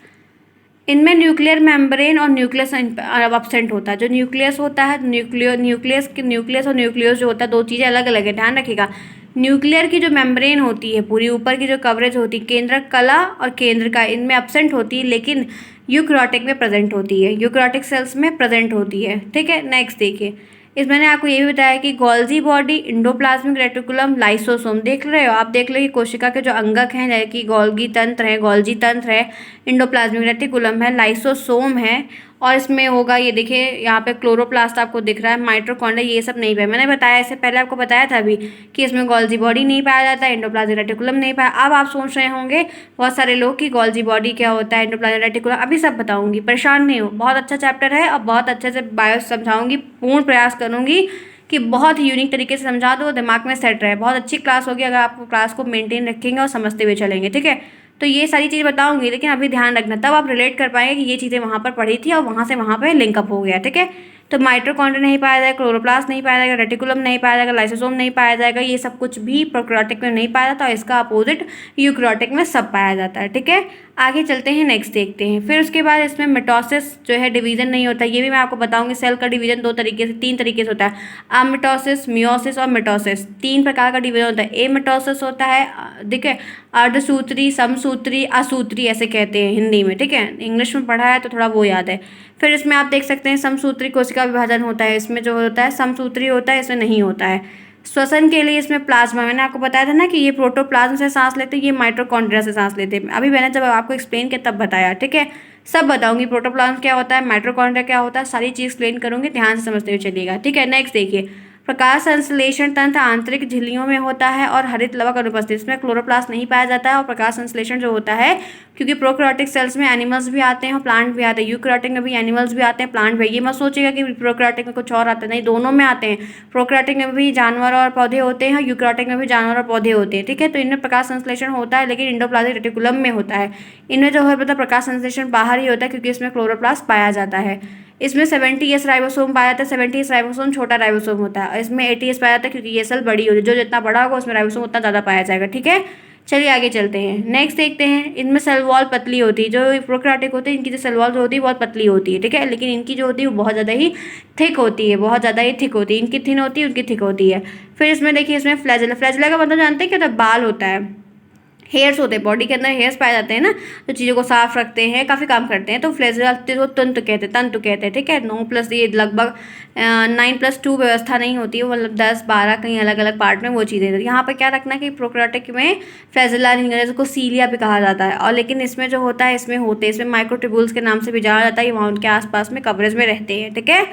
इनमें न्यूक्लियर मेम्ब्रेन और न्यूक्लियस अब्सेंट होता है। जो न्यूक्लियस होता है, न्यूक्लियस और न्यूक्लियस जो होता है 2 चीज़ें अलग अलग है, ध्यान रखिएगा। न्यूक्लियर की जो मेम्ब्रेन होती है पूरी ऊपर की जो कवरेज होती है, केंद्रक कला और केंद्र का, इनमें अब्सेंट होती है, लेकिन यूकैरियोटिक में प्रेजेंट होती है, यूकैरियोटिक सेल्स में प्रेजेंट होती है, ठीक है। नेक्स्ट देखिए, इस मैंने आपको ये भी बताया कि Golgi body, endoplasmic reticulum, lysosome, देख रहे हो आप, देख लो कि कोशिका के जो अंगक हैं, जैसे कि गोल्गी तंत्र है, गोल्जी तंत्र है, इंडोप्लाज्मिक रेटिकुलम है, लाइसोसोम है, और इसमें होगा ये देखिए यहाँ पे क्लोरोप्लास्ट आपको दिख रहा है, माइटोकॉन्ड्रिया, ये सब नहीं पाया, मैंने बताया इससे पहले आपको बताया था अभी कि इसमें गोल्जी बॉडी नहीं पाया जाता है, इंडोप्लाज्मिक रेटिकुलम नहीं पाया। अब आप सोच रहे होंगे बहुत सारे लोग कि गोल्जी बॉडी क्या होता है, इंडोप्लाज्मिक रेटिकुलम, अभी सब बताऊंगी, परेशान नहीं हो, बहुत अच्छा चैप्टर है और बहुत अच्छे से बायो समझाऊंगी, पूर्ण प्रयास करूंगी कि बहुत ही यूनिक तरीके से समझा दो, दिमाग में सेट रहे। बहुत अच्छी क्लास होगी अगर आप क्लास को मेंटेन रखेंगे और समझते हुए चलेंगे, ठीक है। तो ये सारी चीज़ बताऊंगी, लेकिन अभी ध्यान रखना, तब आप रिलेट कर पाएंगे कि ये चीज़ें वहाँ पर पढ़ी थी और वहाँ से वहाँ पर लिंकअप हो गया, ठीक है। तो माइटोकॉन्ड्रिया नहीं पाया जाएगा, क्लोरोप्लास्ट नहीं पाया जाएगा, रेटिकुलम नहीं पाया जाएगा, लाइसोसोम नहीं पाया जाएगा, ये सब कुछ भी प्रोकैरियोटिक में नहीं पाया जाता, और इसका अपोजिट यूकैरियोटिक में सब पाया जाता है, ठीक है। आगे चलते हैं, नेक्स्ट देखते हैं। फिर उसके बाद इसमें मिटोसिस जो है डिवीजन नहीं होता, ये भी मैं आपको बताऊंगी। सेल का डिवीजन 3 तरीके से होता है, अमिटोसिस, मियोसिस और मिटोसिस, 3 प्रकार का डिवीजन होता है। एमिटोसिस होता है, देखिए, अर्धसूत्री, समसूत्री, असूत्री ऐसे कहते हैं हिंदी में, ठीक है। इंग्लिश में पढ़ा है तो थोड़ा वो याद है। फिर इसमें आप देख सकते हैं समसूत्री कोशिका विभाजन होता है, इसमें जो होता है समसूत्री होता है, इसमें नहीं होता है। श्वसन के लिए इसमें प्लाज्मा, मैंने आपको बताया था ना कि ये प्रोटोप्लाज्म से सांस लेते हैं, ये माइटोकॉन्ड्रिया से सांस लेते हैं। अभी मैंने जब आपको एक्सप्लेन किया तब बताया, ठीक है। सब बताऊंगी, प्रोटोप्लाज्म क्या होता है, माइटोकॉन्ड्रिया क्या होता है, सारी चीज़ एक्सप्लेन करूंगी, ध्यान से समझते हुए चलिएगा, ठीक है। नेक्स्ट देखिए, प्रकाश संश्लेषण तंत्र आंतरिक झिल्लियों में होता है और हरित लवक अनुपस्थित, इसमें क्लोरोप्लास्ट नहीं पाया जाता है। और प्रकाश संश्लेषण जो होता है, क्योंकि प्रोकैरियोटिक सेल्स में एनिमल्स भी आते हैं और प्लांट भी आते हैं, यूकैरियोटिक में भी एनिमल्स भी आते हैं, प्लांट भी। ये मत सोचिएगा कि प्रोकैरियोटिक में कुछ और आता है, नहीं, दोनों में आते हैं। प्रोकैरियोटिक में भी जानवर और पौधे होते हैं, यूकैरियोटिक में भी जानवर और पौधे होते हैं, ठीक है। तो इनमें प्रकाश संश्लेषण होता है, लेकिन इंडोप्लाज्मिक रेटिकुलम में होता है। इनमें जो है मतलब प्रकाश संश्लेषण बाहर ही होता है, क्योंकि इसमें क्लोरोप्लास्ट पाया जाता है। इसमें 70s राइबोसोम पाया जाता है, 70s राइबोसोम छोटा राइबोसोम होता है, और इसमें 80s पाया जाता है, क्योंकि ये सेल बड़ी होती है, जो जितना बड़ा होगा उसमें राइबोसोम उतना ज़्यादा पाया जाएगा, ठीक है। चलिए आगे चलते हैं। नेक्स्ट देखते हैं, इनमें सेल वॉल पतली होती है, जो प्रोकैरियोटिक होते हैं इनकी जो सेल वॉल जो होती है बहुत पतली होती है, ठीक है, लेकिन इनकी जो होती है वो बहुत ज़्यादा ही थिक होती है, बहुत ज़्यादा ही थिक होती है, इनकी थिन होती है, उनकी थिक होती है। फिर इसमें देखिए, इसमें फ्लैजेला, फ्लैजेला का मतलब जानते हैं क्या होता है? बाल होता है, हेयर्स होते हैं, बॉडी के अंदर हेयर्स पाए जाते हैं ना, जो चीज़ों को साफ रखते हैं, काफ़ी काम करते हैं, तो फ्लैजेला को तंतु कहते हैं, तंतु कहते हैं, ठीक है। 9 प्लस ये लगभग 9+2 व्यवस्था नहीं होती है, मतलब 10-12 कहीं अलग अलग पार्ट में वो चीज़ें। यहाँ पर क्या रखना कि प्रोकैरियोटिक में फ्लैजेला नहीं होता, जिसको सीलिया भी कहा जाता है, और लेकिन इसमें जो होता है, इसमें माइक्रोट्यूब्यूल्स के नाम से भी जाना जाता है, वहाँ उनके आसपास में कवरेज में रहते हैं, ठीक है।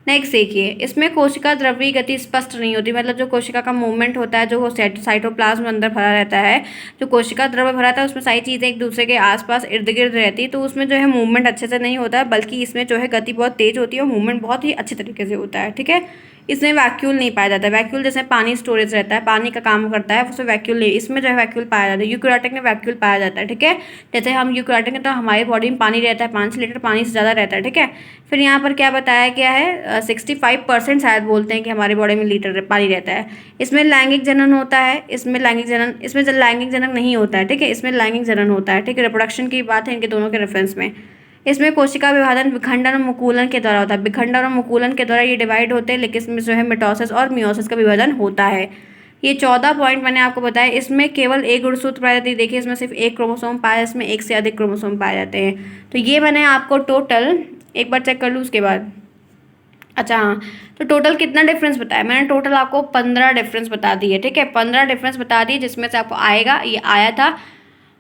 नेक्स्ट देखिए, इसमें कोशिका द्रव्य गति स्पष्ट नहीं होती, मतलब जो कोशिका का मूवमेंट होता है, जो वो साइटोप्लाज्म अंदर भरा रहता है, जो कोशिका द्रव्य भरा रहता है उसमें सारी चीज़ें एक दूसरे के आसपास इर्द गिर्द रहती है, तो उसमें जो है मूवमेंट अच्छे से नहीं होता है, बल्कि इसमें जो है गति बहुत तेज होती है और मूवमेंट बहुत ही अच्छे तरीके से होता है, ठीक है। इसमें वैक्यूल नहीं पाया जाता है, वैक्यूल जैसे पानी स्टोरेज रहता है, पानी का काम करता है, उसमें वैक्यूल नहीं, इसमें जो है वैक्यूल पाया जाता है, यूकैरियोटिक में वैक्यूल पाया जाता है, ठीक है। जैसे हम यूकैरियोटिक में तो हमारी बॉडी में पानी रहता है, 5 लीटर पानी से ज़्यादा रहता है, ठीक है। फिर यहाँ पर क्या बताया गया है, 65% शायद बोलते हैं कि हमारी बॉडी में लीटर पानी रहता है। इसमें लैंगिक जनन होता है, इसमें लैंगिक जनन नहीं होता है, ठीक है, इसमें लैंगिक जनन होता है, ठीक है। रिप्रोडक्शन की बात है इनके दोनों के रेफरेंस में। इसमें कोशिका विभाजन विखंडन और मुकुलन के द्वारा होता है, विखंडन और मुकुलन के द्वारा ये डिवाइड होते हैं, लेकिन इसमें जो है मिटोसिस और मियोसिस का विभाजन होता है। ये 14 पॉइंट मैंने आपको बताया, इसमें केवल एक गुणसूत्र पाई जाती है, देखिए इसमें सिर्फ एक क्रोमोसोम पाया, इसमें एक से अधिक क्रोमोसोम पाए जाते हैं। तो ये मैंने आपको टोटल एक बार चेक कर लूँ उसके बाद। अच्छा हाँ, तो टोटल कितना डिफरेंस बताया मैंने? टोटल आपको 15 डिफरेंस बता दिए, ठीक है, 15 डिफरेंस बता दिए, जिसमें से आपको आएगा, ये आया था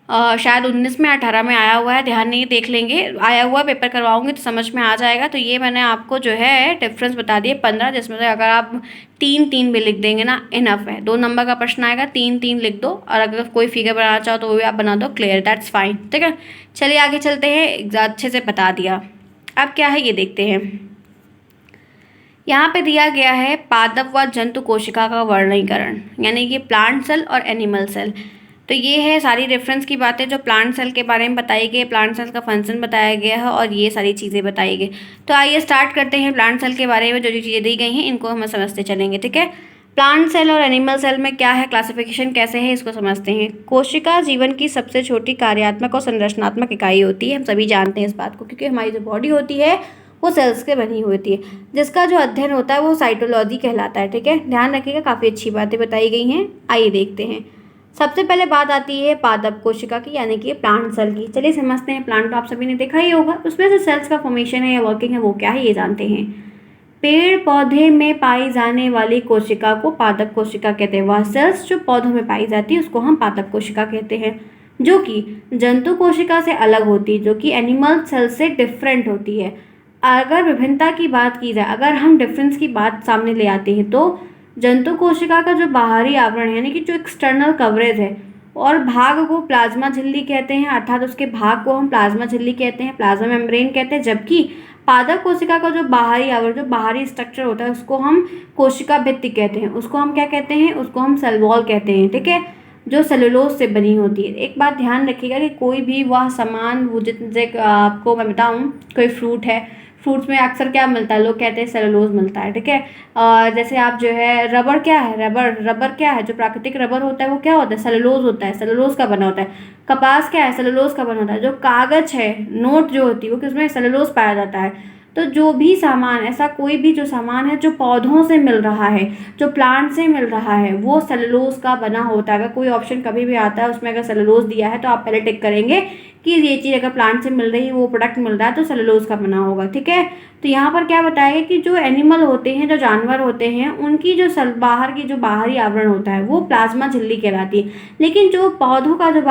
शायद 19 में 18 में आया हुआ है, ध्यान नहीं, देख लेंगे, आया हुआ पेपर करवाऊंगी तो समझ में आ जाएगा। तो ये मैंने आपको जो है डिफरेंस बता दिए 15, जिसमें से अगर आप 3-3 भी लिख देंगे ना, इनफ है। 2 नंबर का प्रश्न आएगा, 3-3 लिख दो, और अगर कोई फिगर बनाना चाहो तो वो भी आप बना दो, क्लियर, दैट्स फाइन, ठीक है। चलिए आगे चलते हैं, अच्छे से बता दिया। अब क्या है ये देखते हैं। यहाँ पे दिया गया है पादप व जंतु कोशिका का वर्गीकरण, यानी कि प्लांट सेल और एनिमल सेल। तो ये है सारी रेफरेंस की बातें जो प्लांट सेल के बारे में बताई गई, प्लांट सेल का फंक्शन बताया गया है, और ये सारी चीज़ें बताई गई। तो आइए स्टार्ट करते हैं प्लांट सेल के बारे में, जो जो चीज़ें दी गई हैं इनको हम समझते चलेंगे, ठीक है। प्लांट सेल और एनिमल सेल में क्या है, क्लासिफिकेशन कैसे है, इसको समझते हैं। कोशिका जीवन की सबसे छोटी कार्यात्मक और संरचनात्मक इकाई होती है, हम सभी जानते हैं इस बात को, क्योंकि हमारी जो बॉडी होती है वो सेल्स के बनी होती है, जिसका जो अध्ययन होता है वो साइटोलॉजी कहलाता है, ठीक है, ध्यान रखिएगा, काफ़ी अच्छी बातें बताई गई हैं। आइए देखते हैं। सबसे पहले बात आती है पादप कोशिका की, यानी कि प्लांट सेल की। चलिए समझते हैं। प्लांट तो आप सभी ने देखा ही होगा, उसमें से सेल्स का फॉर्मेशन है या वर्किंग है वो क्या है ये जानते हैं। पेड़ पौधे में पाई जाने वाली कोशिका को पादप कोशिका कहते हैं। वह सेल्स जो पौधों में पाई जाती है उसको हम पादप कोशिका कहते हैं, जो कि जंतु कोशिका से अलग होती है, जो कि एनिमल सेल से डिफरेंट होती है। अगर विभिन्नता की बात की जाए, अगर हम डिफरेंस की बात सामने ले आते हैं, तो जंतु कोशिका का जो बाहरी आवरण है, यानी कि जो एक्सटर्नल कवरेज है, और भाग को प्लाज्मा झिल्ली कहते हैं, अर्थात उसके भाग को हम प्लाज्मा झिल्ली कहते हैं, प्लाज्मा मेम्ब्रेन कहते हैं। जबकि पादप कोशिका का जो बाहरी आवरण, जो बाहरी स्ट्रक्चर होता है, उसको हम कोशिका भित्ति कहते हैं, उसको हम क्या कहते हैं, उसको हम सेल वॉल कहते हैं, ठीक है, जो सेलुलोज से बनी होती है। एक बात ध्यान रखिएगा कि कोई भी वह सामान, वो जैसे आपको मैं बताऊँ, कोई फ्रूट है, फ्रूट्स में अक्सर क्या मिलता है, लोग कहते हैं सेलुलोज मिलता है, ठीक है। और जैसे आप जो है रबर, क्या है रबर क्या है, जो प्राकृतिक रबर होता है वो क्या होता है, सेलुलोज होता है, सेलुलोज का बना होता है। कपास क्या है, सेलुलोज का बना होता है। जो कागज है, नोट जो होती है, वो किसमें, सेलुलोज पाया जाता है। तो जो भी सामान, ऐसा कोई भी जो सामान है जो पौधों से मिल रहा है, जो प्लांट से मिल रहा है, वो सेलुलोज का बना होता है। अगर कोई ऑप्शन कभी भी आता है उसमें अगर सेलुलोज दिया है तो आप पहले टिक करेंगे कि ये चीज़ अगर प्लांट से मिल रही है, वो प्रोडक्ट मिल रहा है, तो सेलुलोज का बना होगा, ठीक है। तो यहाँ पर क्या बताया कि जो एनिमल होते हैं, जो जानवर होते हैं, उनकी जो बाहर की जो बाहरी आवरण होता है वो प्लाज्मा झिल्ली कहलाती है। लेकिन जो पौधों का जो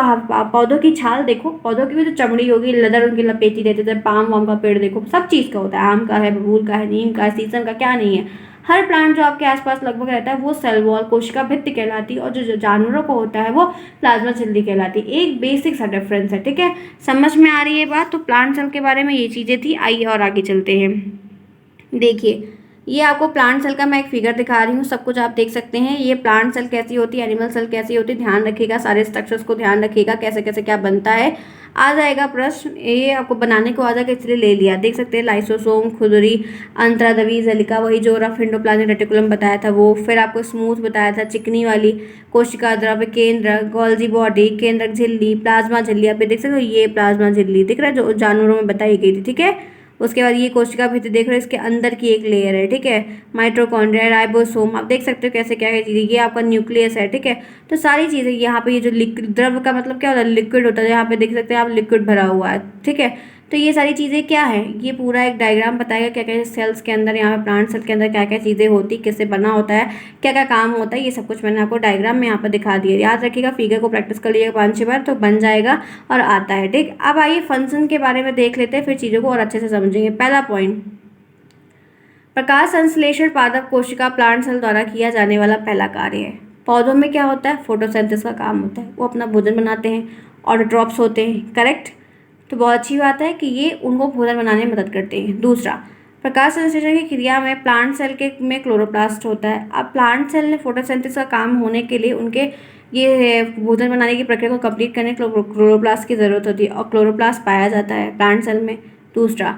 पौधों की छाल देखो, पौधों की भी जो चमड़ी होगी, लेदर उनकी लपेटी रहती है, पाम वाम का पेड़ देखो, सब चीज़ का होता है, आम का है, बबूल का है, नीम का है, शीशम का, क्या नहीं है। हर प्लांट जो आपके आसपास लगभग रहता है वो सेल वॉल, कोशिका भित्ति कहलाती है, और जो जानवरों को होता है वो प्लाज्मा झिल्ली कहलाती है। एक बेसिक सा डिफरेंस है, ठीक है, समझ में आ रही है बात। तो प्लांट सेल के बारे में ये चीज़ें थी। आइए और आगे चलते हैं। देखिए, ये आपको प्लांट सेल का मैं एक फिगर दिखा रही हूँ, सब कुछ आप देख सकते हैं। ये प्लांट सेल कैसी होती है, एनिमल सेल कैसी होती है, ध्यान रखिएगा, सारे स्ट्रक्चर्स को ध्यान रखिएगा, कैसे कैसे क्या बनता है। आ जाएगा प्रश्न, ये आपको बनाने को आ जाएगा इसलिए ले लिया। देख सकते हैं लाइसोसोम, खुदरी, अंतरादवी जलिका, वही जो रफ एंडोप्लाज्मिक रेटिकुलम बताया था वो, फिर आपको स्मूथ बताया था चिकनी वाली कोशिका द्रव्य केंद्रक, गोल्जी बॉडी, केंद्रक झिल्ली, प्लाज्मा झिल्ली। आप देख सकते हो ये प्लाज्मा झिल्ली दिख रहा है जो जानवरों में बताई गई थी, ठीक है। उसके बाद ये कोशिका भित्ति देख रहे हो, इसके अंदर की एक लेयर है, ठीक है। माइटोकॉन्ड्रिया, राइबोसोम, आप देख सकते हो कैसे क्या है चीज़ें, ये आपका न्यूक्लियस है, ठीक है। तो सारी चीज़ें यहाँ पे, ये जो लिक्विड द्रव का मतलब क्या होता है, लिक्विड होता है, यहाँ पे देख सकते हैं आप लिक्विड भरा हुआ है, ठीक है। तो ये सारी चीज़ें क्या है, ये पूरा एक डायग्राम बताएगा क्या क्या सेल्स के अंदर, यहाँ पे प्लांट सेल के अंदर क्या क्या चीज़ें होती, किससे बना होता है, क्या क्या काम होता है, ये सब कुछ मैंने आपको डायग्राम में यहाँ पर दिखा दिया। याद रखिएगा, फिगर को प्रैक्टिस कर लीजिएगा 5-6 बार तो बन जाएगा और आता है, ठीक। अब आइए फंक्शन के बारे में देख लेते हैं, फिर चीज़ों को और अच्छे से समझेंगे। पहला पॉइंट, प्रकाश संश्लेषण पादप कोशिका प्लांट सेल द्वारा किया जाने वाला पहला कार्य है। पौधों में क्या होता है, फोटोसिंथेसिस का काम होता है, वो अपना भोजन बनाते हैं, ऑटोट्रॉप्स होते हैं, करेक्ट। तो बहुत अच्छी बात है कि ये उनको भोजन बनाने में मदद करते हैं। दूसरा, प्रकाश संश्लेषण की क्रिया में प्लांट सेल के में क्लोरोप्लास्ट होता है। अब प्लांट सेल ने फोटोसिंथेसिस का काम होने के लिए उनके ये भोजन बनाने की प्रक्रिया को कंप्लीट करने के लिए क्लोरोप्लास्ट की ज़रूरत होती है और क्लोरोप्लास्ट पाया जाता है प्लांट सेल में। दूसरा,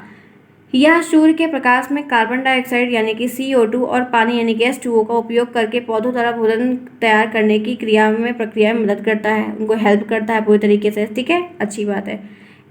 यह सूर्य के प्रकाश में कार्बन डाइऑक्साइड यानी कि CO2 और पानी यानी कि H2O का उपयोग करके पौधों द्वारा भोजन तैयार करने की प्रक्रिया में मदद करता है, उनको हेल्प करता है पूरी तरीके से, ठीक है। अच्छी बात है।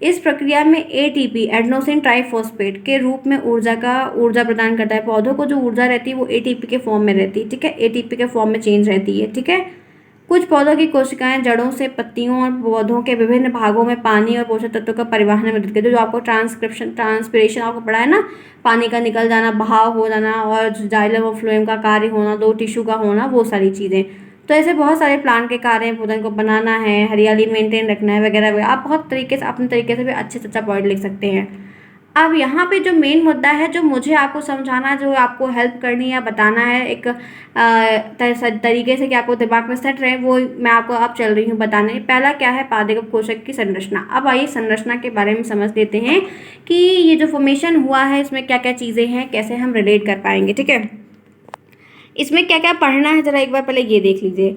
इस प्रक्रिया में ATP एडेनोसिन ट्राइफॉस्फेट के रूप में ऊर्जा प्रदान करता है। पौधों को जो ऊर्जा रहती है वो ATP के फॉर्म में रहती है, ठीक है। ATP के फॉर्म में चेंज रहती है, ठीक है। कुछ पौधों की कोशिकाएं जड़ों से पत्तियों और पौधों के विभिन्न भागों में पानी और पोषक तत्वों का परिवहन में मदद करती है। जो आपको ट्रांसपिरेशन आपको पढ़ा है ना, पानी का निकल जाना, बहाव हो जाना और जाइलम और फ्लोएम का कार्य होना, दो टिश्यू का होना, वो सारी चीज़ें। तो ऐसे बहुत सारे प्लांट के कार्य हैं, पौधों को बनाना है, हरियाली मेंटेन रखना है वगैरह वगैरह। आप बहुत तरीके से अपने तरीके से भी अच्छे से अच्छा पॉइंट लिख सकते हैं। अब यहाँ पे जो मेन मुद्दा है, जो मुझे आपको समझाना है, जो आपको हेल्प करनी है या बताना है एक तरीके से कि आपको दिमाग में सेट रहे, वो मैं आपको अब चल रही हूँ बताने। पहला क्या है, पादप कोशिका की संरचना। अब आइए संरचना के बारे में समझ लेते हैं कि ये जो फॉर्मेशन हुआ है इसमें क्या क्या चीज़ें हैं, कैसे हम रिलेट कर पाएंगे, ठीक है। इसमें क्या क्या पढ़ना है ज़रा एक बार पहले ये देख लीजिए।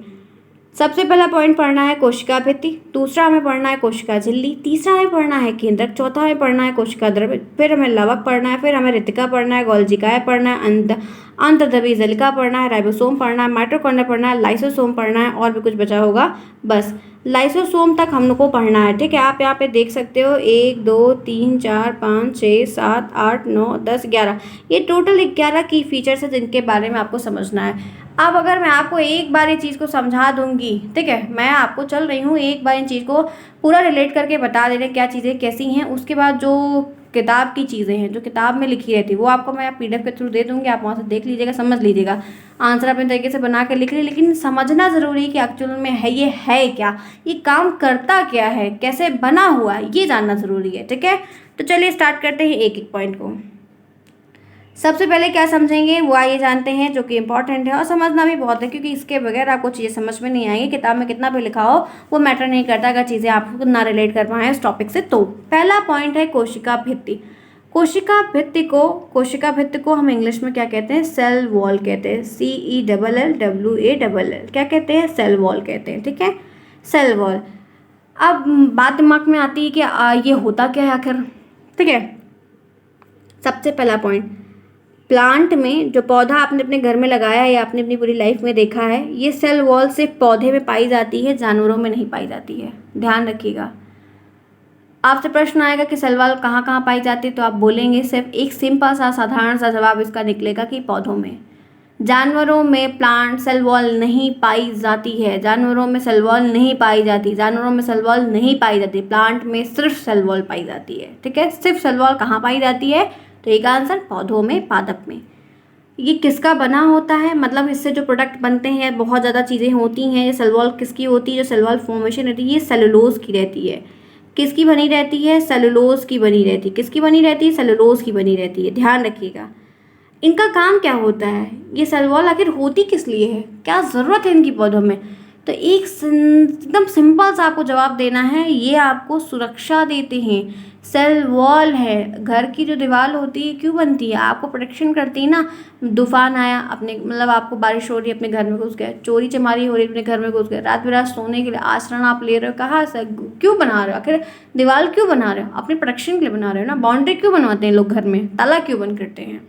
सबसे पहला पॉइंट पढ़ना है कोशिका भित्ति, दूसरा हमें पढ़ना है कोशिका झिल्ली, तीसरा हमें पढ़ना है केंद्रक, चौथा हमें पढ़ना है कोशिका द्रव्य, फिर हमें लवक पढ़ना है, फिर हमें रितिका पढ़ना है, गोल्जिकाएं पढ़ना है, अंतर्द्रव्यी जलिका पढ़ना है, राइबोसोम पढ़ना है, माइटोकॉन्ड्रिया पढ़ना है, लाइसोसोम पढ़ना है और भी कुछ बचा होगा, बस लाइसोसोम तक हम लोग को पढ़ना है, ठीक है। आप यहाँ पे देख सकते हो 1 2 3 4 5 6 7 8 9 10 11, ये टोटल 11 की फीचर्स है जिनके बारे में आपको समझना है। अब अगर मैं आपको एक बार ये चीज़ को समझा दूंगी, ठीक है, मैं आपको चल रही हूँ एक बार इन चीज़ को पूरा रिलेट करके बता दे रहे क्या चीज़ें कैसी हैं। उसके बाद जो किताब की चीज़ें हैं, जो किताब में लिखी रहती है, वो आपको मैं PDF के थ्रू दे दूँगी, आप वहाँ से देख लीजिएगा, समझ लीजिएगा, आंसर अपने तरीके से बना के लिख लीजिए। लेकिन समझना ज़रूरी है कि एक्चुअल में है ये है क्या, ये काम करता क्या है, कैसे बना हुआ है, ये जानना ज़रूरी है, ठीक है। तो चलिए स्टार्ट करते हैं एक एक पॉइंट को। सबसे पहले क्या समझेंगे वो आइए जानते हैं, जो कि इंपॉर्टेंट है और समझना भी बहुत है, क्योंकि इसके बगैर आपको चीज़ें समझ में नहीं आएंगी। किताब में कितना भी लिखा हो वो मैटर नहीं करता अगर चीज़ें आपको ना रिलेट कर पाएँ इस टॉपिक से। तो पहला पॉइंट है कोशिका भित्ति। कोशिका भित्ति को हम इंग्लिश में क्या कहते हैं, सेल वॉल कहते हैं, CELLWALL, क्या कहते हैं, सेल वॉल कहते हैं, ठीक है, सेल वॉल। अब बात दिमाग में आती है कि ये होता क्या है आखिर, ठीक है। सबसे पहला पॉइंट, प्लांट में जो पौधा आपने अपने घर में लगाया है या आपने अपनी पूरी लाइफ में देखा है, ये सेल वॉल सिर्फ पौधे में पाई जाती है, जानवरों में नहीं पाई जाती है, ध्यान रखिएगा। आपसे प्रश्न आएगा कि सेल वॉल कहाँ कहाँ पाई जाती है, तो आप बोलेंगे सिर्फ एक सिंपल सा साधारण सा जवाब इसका निकलेगा कि पौधों में। जानवरों में प्लांट सेल वॉल नहीं पाई जाती है, जानवरों में सेल वॉल नहीं पाई जाती, जानवरों में सेल वॉल नहीं पाई जाती, प्लांट में सिर्फ सेल वॉल पाई जाती है, ठीक है। सिर्फ सेल वॉल कहाँ पाई जाती है, तो एक आंसर पौधों में, पादप में। ये किसका बना होता है, मतलब इससे जो प्रोडक्ट बनते हैं बहुत ज़्यादा चीज़ें होती हैं। ये सेल वॉल किसकी होती है, जो सेल वॉल फॉर्मेशन रहती है ये सेलुलोज की रहती है। किसकी बनी रहती है, सेलुलोज की बनी रहती है। किसकी बनी रहती है, सेलुलोज की बनी रहती है, ध्यान रखिएगा। इनका काम क्या होता है, ये सेल वॉल आखिर होती किस लिए है, क्या ज़रूरत है इनकी पौधों में, तो एकदम सिंपल सा आपको जवाब देना है, ये आपको सुरक्षा देते हैं। सेल वॉल है, घर की जो दीवार होती है क्यों बनती है? आपको प्रोटेक्शन करती है ना। तूफान आया अपने, मतलब आपको बारिश हो रही है, अपने घर में घुस गए, चोरी चमारी हो रही है, अपने घर में घुस गए, रात बिरात सोने के लिए आश्रय आप ले रहे हो, कहाँ से क्यों बना रहे हो? आखिर दीवार क्यों बना रहे हो? अपने प्रोटेक्शन के लिए बना रहे हो ना। बाउंड्री क्यों बनवाते हैं लोग घर में? ताला क्यों बंद करते हैं?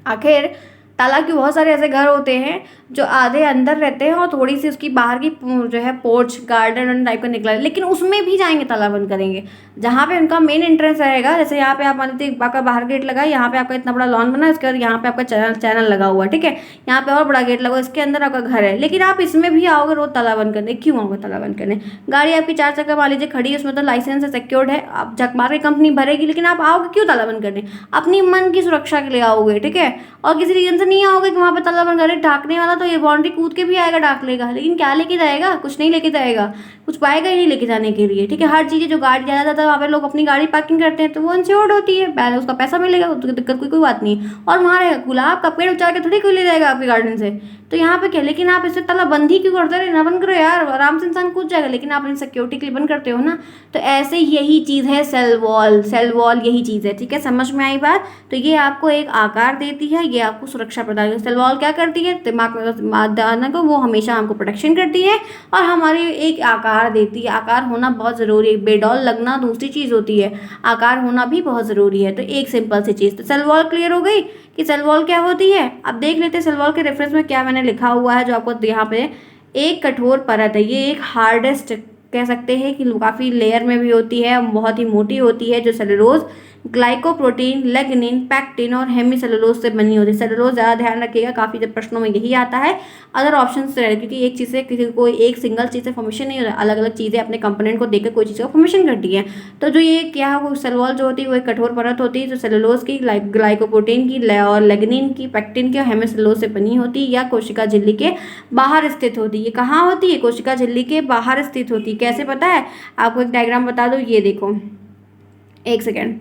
आखिर ताला के बहुत सारे ऐसे घर होते हैं जो आधे अंदर रहते हैं और थोड़ी सी उसकी बाहर की जो है पोर्च गार्डन टाइप का निकला है, लेकिन उसमें भी जाएंगे ताला बंद करेंगे। जहाँ पे उनका मेन एंट्रेंस रहेगा, जैसे यहाँ पे आप मान लीजिए आपका बाहर गेट लगा है, यहाँ पे आपका इतना बड़ा लॉन बना है, उसके बाद यहाँ पे आपका चैनल लगा हुआ है, ठीक है, यहाँ पे और बड़ा गेट लगा हुआ है, इसके अंदर आपका घर है, लेकिन आप इसमें भी आओगे रोज ताला बंद करने। क्यों आओगे ताला बंद करने? गाड़ी आपकी 4 चक्का मान लीजिए खड़ी है, उसमें तो लाइसेंस है, सिक्योर्ड है, आप झक मार के कंपनी भरेगी, लेकिन आप आओगे क्यों ताला बंद करने? अपनी मन की सुरक्षा के लिए आओगे, ठीक है, और किसी रीजन से नहीं आओगे कि वहाँ पे ताला बंद करे। ढाकने वाला तो ये बाउंड्री कूद के भी आएगा, ढाक लेगा, लेकिन क्या लेके जाएगा? कुछ नहीं लेके जाएगा, कुछ पाएगा ही नहीं लेके जाने के लिए, ठीक है। हर चीज़ जो गाड़ी ज़्यादा जाता है वहाँ पे लोग अपनी गाड़ी पार्किंग करते हैं, तो वो इंश्योर्ड होती है, पहले उसका पैसा मिलेगा, तो दिक्कत कोई बात नहीं। और वहाँ रहेगा गुलाब का पेड़ उचार के थोड़ी कोई ले जाएगा आपके गार्डन से, तो यहाँ पे क्या, लेकिन आप इसे ताला बंद ही क्यों करते रहे? ना बंद करो यार, आराम से इंसान कूद जाएगा, लेकिन आप अपनी सिक्योरिटी के लिए बंद करते हो ना। तो ऐसे यही चीज़ है सेल वॉल, सेल वॉल यही चीज़ है, ठीक है, समझ में आई बात? तो ये आपको एक आकार देती है, ये आपको सुरक्षा प्रदान करती है। सेल वॉल क्या करती है? दिमाग में दाना को वो हमेशा हमको प्रोटेक्शन करती है और हमारे एक आकार देती है। आकार होना बहुत ज़रूरी है, बेडौल लगना दूसरी चीज़ होती है, आकार होना भी बहुत ज़रूरी है। तो एक सिंपल सी चीज़, तो सेल वॉल क्लियर हो गई कि सेल वॉल क्या होती है। अब देख लेते हैं सेल वॉल के रेफरेंस में क्या मैंने लिखा हुआ है, जो आपको यहाँ पे एक कठोर परत है, ये एक हार्डेस्ट कह सकते हैं कि काफ़ी लेयर में भी होती है, बहुत ही मोटी होती है, जो सेलुलोज, ग्लाइकोप्रोटीन, लेग्निन, पैक्टिन और हेमीसेलुलोज से बनी होती है। सेलुलोज ज़्यादा ध्यान रखिएगा, काफ़ी जब प्रश्नों में यही आता है। अदर ऑप्शन से रहे, क्योंकि एक चीज़ से किसी को एक सिंगल चीज़ से फॉर्मेशन नहीं होता, अलग अलग चीज़ें अपने कंपोनेंट को देखकर कोई चीज़ का फॉर्मेशन करती है। तो जो ये क्या वो सेल वॉल जो होती है वो एक कठोर परत होती है, जो सेलुलोज की, ग्लाइकोप्रोटीन की और लेग्निन की, पैक्टिन की और हेमीसेलुलोज से बनी होती है, या कोशिका झिल्ली के बाहर स्थित होती है। ये कहाँ होती है? कोशिका झिल्ली के बाहर स्थित होती है। कैसे पता है आपको? एक डायग्राम बता दो, ये देखो, एक सेकेंड,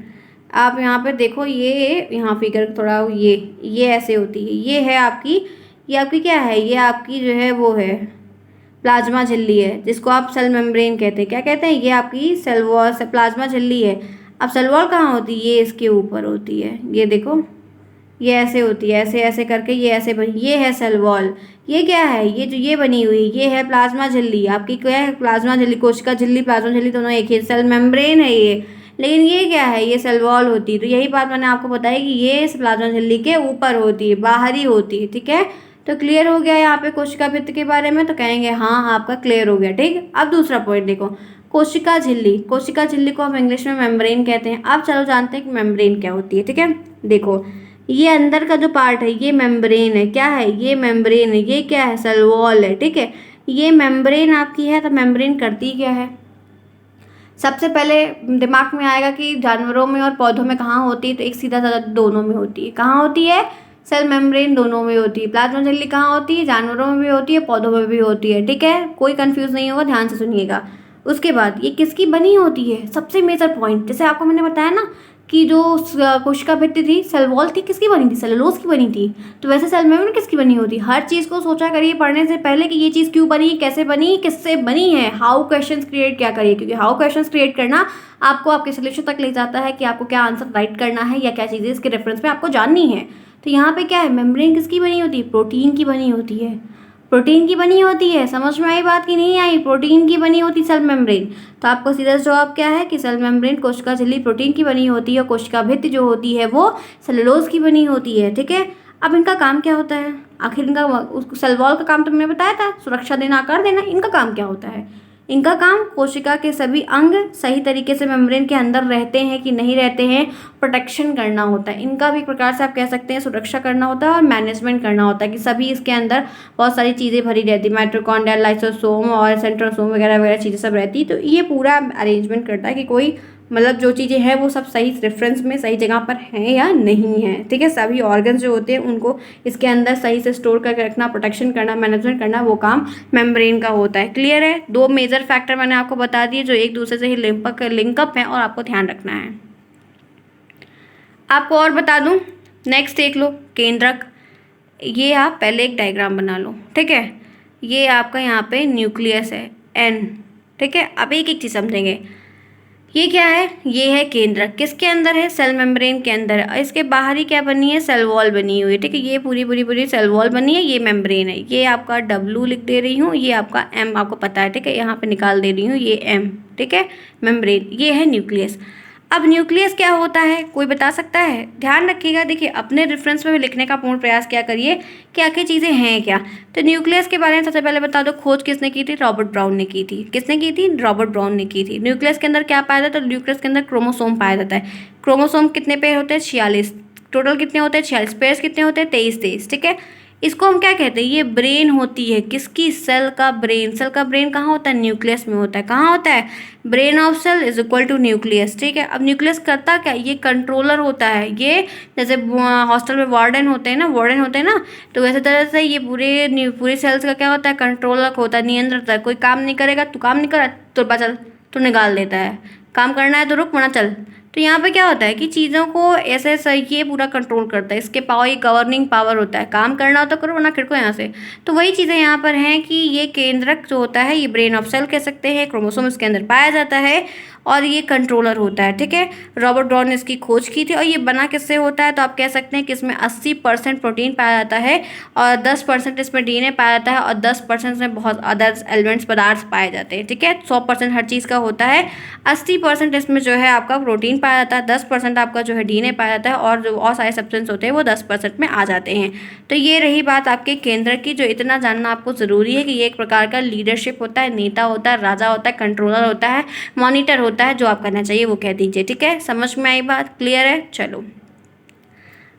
आप यहाँ पे देखो, ये यहाँ फिगर थोड़ा, ये ऐसे होती है, ये है आपकी, ये आपकी क्या है? ये आपकी जो है वो है प्लाज्मा झिल्ली है, जिसको आप सेल मेम्ब्रेन कहते हैं। क्या कहते हैं? ये आपकी सेल वॉल प्लाज्मा झिल्ली है। अब सेल वॉल कहाँ होती है? ये इसके ऊपर होती है, ये देखो, ये ऐसे होती है, ऐसे ऐसे करके ये ऐसे बनी, ये है सेल वॉल। ये क्या है? ये जो ये बनी हुई, ये है प्लाज्मा झिल्ली। आपकी क्या है? प्लाज्मा झिल्ली, कोशिका झिल्ली, प्लाज्मा झिल्ली दोनों एक ही, सेल मेम्ब्रेन है ये, लेकिन ये क्या है? ये सेल वॉल होती है। तो यही बात मैंने आपको बताई कि ये प्लाज्मा झिल्ली के ऊपर होती है, बाहरी होती है, ठीक है। तो क्लियर हो गया यहाँ पे कोशिका भित्ति के बारे में? तो कहेंगे हाँ आपका क्लियर हो गया, ठीक। अब दूसरा पॉइंट देखो, कोशिका झिल्ली, कोशिका झिल्ली को हम इंग्लिश में मेम्ब्रेन कहते हैं। अब चलो जानते हैं कि मेम्ब्रेन क्या होती है, ठीक है। देखो, ये अंदर का जो पार्ट है ये मेम्ब्रेन है। क्या है? ये मेम्ब्रेन है। ये क्या है? सेल वॉल है, ठीक है। ये मेम्ब्रेन आपकी है, तो मेम्ब्रेन करती क्या है? सबसे पहले दिमाग में आएगा कि जानवरों में और पौधों में कहाँ होती है, तो एक सीधा साधा दोनों में होती है। कहाँ होती है? सेल मेम्ब्रेन दोनों में होती है। प्लाज्मा झिल्ली कहाँ होती है? जानवरों में भी होती है, पौधों में भी होती है, ठीक है। कोई कंफ्यूज नहीं होगा, ध्यान से सुनिएगा। उसके बाद ये किसकी बनी होती है? सबसे मेजर पॉइंट, जैसे आपको मैंने बताया ना कि जो कोशिका भित्ति थी, सेल वॉल थी, किसकी बनी थी? सेलुलोज की बनी थी। तो वैसे सेल मेम्ब्रेन किसकी बनी होती? हर चीज़ को सोचा करिए पढ़ने से पहले कि ये चीज़ क्यों बनी, कैसे बनी, किससे बनी है। हाउ क्वेश्चंस क्रिएट क्या करिए, क्योंकि हाउ क्वेश्चंस क्रिएट करना आपको आपके सोल्यूशन तक ले जाता है कि आपको क्या आंसर राइट करना है या क्या चीज़ें इसके रेफरेंस में आपको जाननी है। तो यहाँ पे क्या है? मेम्ब्रेन किसकी बनी होती है? प्रोटीन की बनी होती है। प्रोटीन की बनी होती है। समझ में आई बात कि नहीं आई? प्रोटीन की बनी होती सेल मेम्ब्रेन। तो आपको सीधा जवाब क्या है कि सेल मेम्ब्रेन कोशिका झिल्ली प्रोटीन की बनी होती है, और कोशिका भित्ति जो होती है वो सेलुलोज की बनी होती है, ठीक है। अब इनका काम क्या होता है? आखिर इनका सेल वॉल का काम तो मैंने बताया था, सुरक्षा देना, आकार देना। इनका काम क्या होता है? इनका काम कोशिका के सभी अंग सही तरीके से मेम्ब्रेन के अंदर रहते हैं कि नहीं रहते हैं, प्रोटेक्शन करना होता है। इनका भी एक प्रकार से आप कह सकते हैं सुरक्षा करना होता है और मैनेजमेंट करना होता है कि सभी इसके अंदर बहुत सारी चीज़ें भरी रहती है, माइटोकॉन्ड्रिया, लाइसोसोम और सेंट्रोसोम वगैरह वगैरह चीज़ें सब रहती है। तो ये पूरा अरेंजमेंट करता है कि कोई मतलब जो चीज़ें हैं वो सब सही रेफरेंस में सही जगह पर हैं या नहीं है, ठीक है। सभी ऑर्गन्स जो होते हैं उनको इसके अंदर सही से स्टोर करके रखना, प्रोटेक्शन करना, मैनेजमेंट करना, वो काम मेम्ब्रेन का होता है। क्लियर है? दो मेजर फैक्टर मैंने आपको बता दिए जो एक दूसरे से ही लिंकअप है और आपको ध्यान रखना है। आपको और बता दूं, नेक्स्ट देख लो, केंद्रक। ये आप पहले एक डायग्राम बना लो, ठीक है। ये आपका यहाँ पे न्यूक्लियस है N, ठीक है। अब एक एक चीज़ समझेंगे। ये क्या है? ये है केंद्रक, किसके अंदर है? सेल मेम्ब्रेन के अंदर है। और इसके बाहर ही क्या बनी है? सेल वॉल बनी हुई है, ठीक है। ये पूरी पूरी पूरी सेल वॉल बनी है, ये मेम्ब्रेन है। ये आपका W लिख दे रही हूँ, ये आपका M आपको पता है, ठीक है। यहाँ पे निकाल दे रही हूँ ये M, ठीक है। मेम्ब्रेन, ये है न्यूक्लियस। अब न्यूक्लियस क्या होता है, कोई बता सकता है? ध्यान रखिएगा, देखिए अपने रेफरेंस में भी लिखने का पूर्ण प्रयास क्या करिए कि आखिर चीज़ें हैं क्या। तो न्यूक्लियस के बारे में सबसे पहले बता दो, खोज किसने की थी? रॉबर्ट ब्राउन ने की थी। किसने की थी? रॉबर्ट ब्राउन ने की थी। न्यूक्लियस के अंदर क्या पाया जाता है? तो न्यूक्लियस के अंदर क्रोमोसोम पाया जाता है। क्रोमोसोम कितने पेयर होते हैं? 46। टोटल कितने होते हैं? 46। पेयर्स कितने होते हैं? 23, ठीक है। इसको हम क्या कहते हैं? ये ब्रेन होती है, किसकी? सेल का ब्रेन। सेल का ब्रेन कहाँ होता है? न्यूक्लियस में होता है। कहाँ होता है? Brain of cell is equal to nucleus, ठीक है। अब न्यूक्लियस करता क्या? ये कंट्रोलर होता है। ये जैसे हॉस्टल में वार्डन होते हैं ना, वार्डन होते हैं ना, तो वैसे तरह से ये पूरे सेल्स का क्या होता है? कंट्रोलर होता है, नियंत्रण होता है। कोई काम नहीं करेगा, तू काम नहीं कर रहा, तो चल, तू निकाल देता है। काम करना है तो रुक, वरना चल। तो यहाँ पे क्या होता है कि चीज़ों को ऐसे सही ये पूरा कंट्रोल करता है। इसके पावर, ये गवर्निंग पावर होता है। काम करना हो तो करो, वरना खिड़को यहाँ से। तो वही चीज़ें यहाँ पर हैं कि ये केंद्रक जो होता है, ये ब्रेन ऑफ सेल कह सकते हैं। क्रोमोसोम इसके अंदर पाया जाता है और ये कंट्रोलर होता है, ठीक है। रॉबर्ट ब्राउन ने इसकी खोज की थी। और ये बना किससे होता है? तो आप कह सकते हैं कि इसमें 80% प्रोटीन पाया जाता है और 10% इसमें DNA पाया जाता है और 10% इसमें बहुत अदर्स एलिमेंट्स, पदार्थ पाए जाते हैं, ठीक है। 100% हर चीज़ का होता है। 80% इसमें जो है आपका प्रोटीन पाया जाता है, 10% आपका जो है DNA पाया जाता है और जो और सारे सब्सटेंस होते हैं वो 10% में आ जाते हैं। तो ये रही बात आपके केंद्र की, जो इतना जानना आपको ज़रूरी है कि ये एक प्रकार का लीडरशिप होता है, नेता होता है, राजा होता है, कंट्रोलर होता है, मॉनिटर होता है। जो आप करना चाहिए वो कह दीजिए, ठीक है। समझ में आई बात? क्लियर है? चलो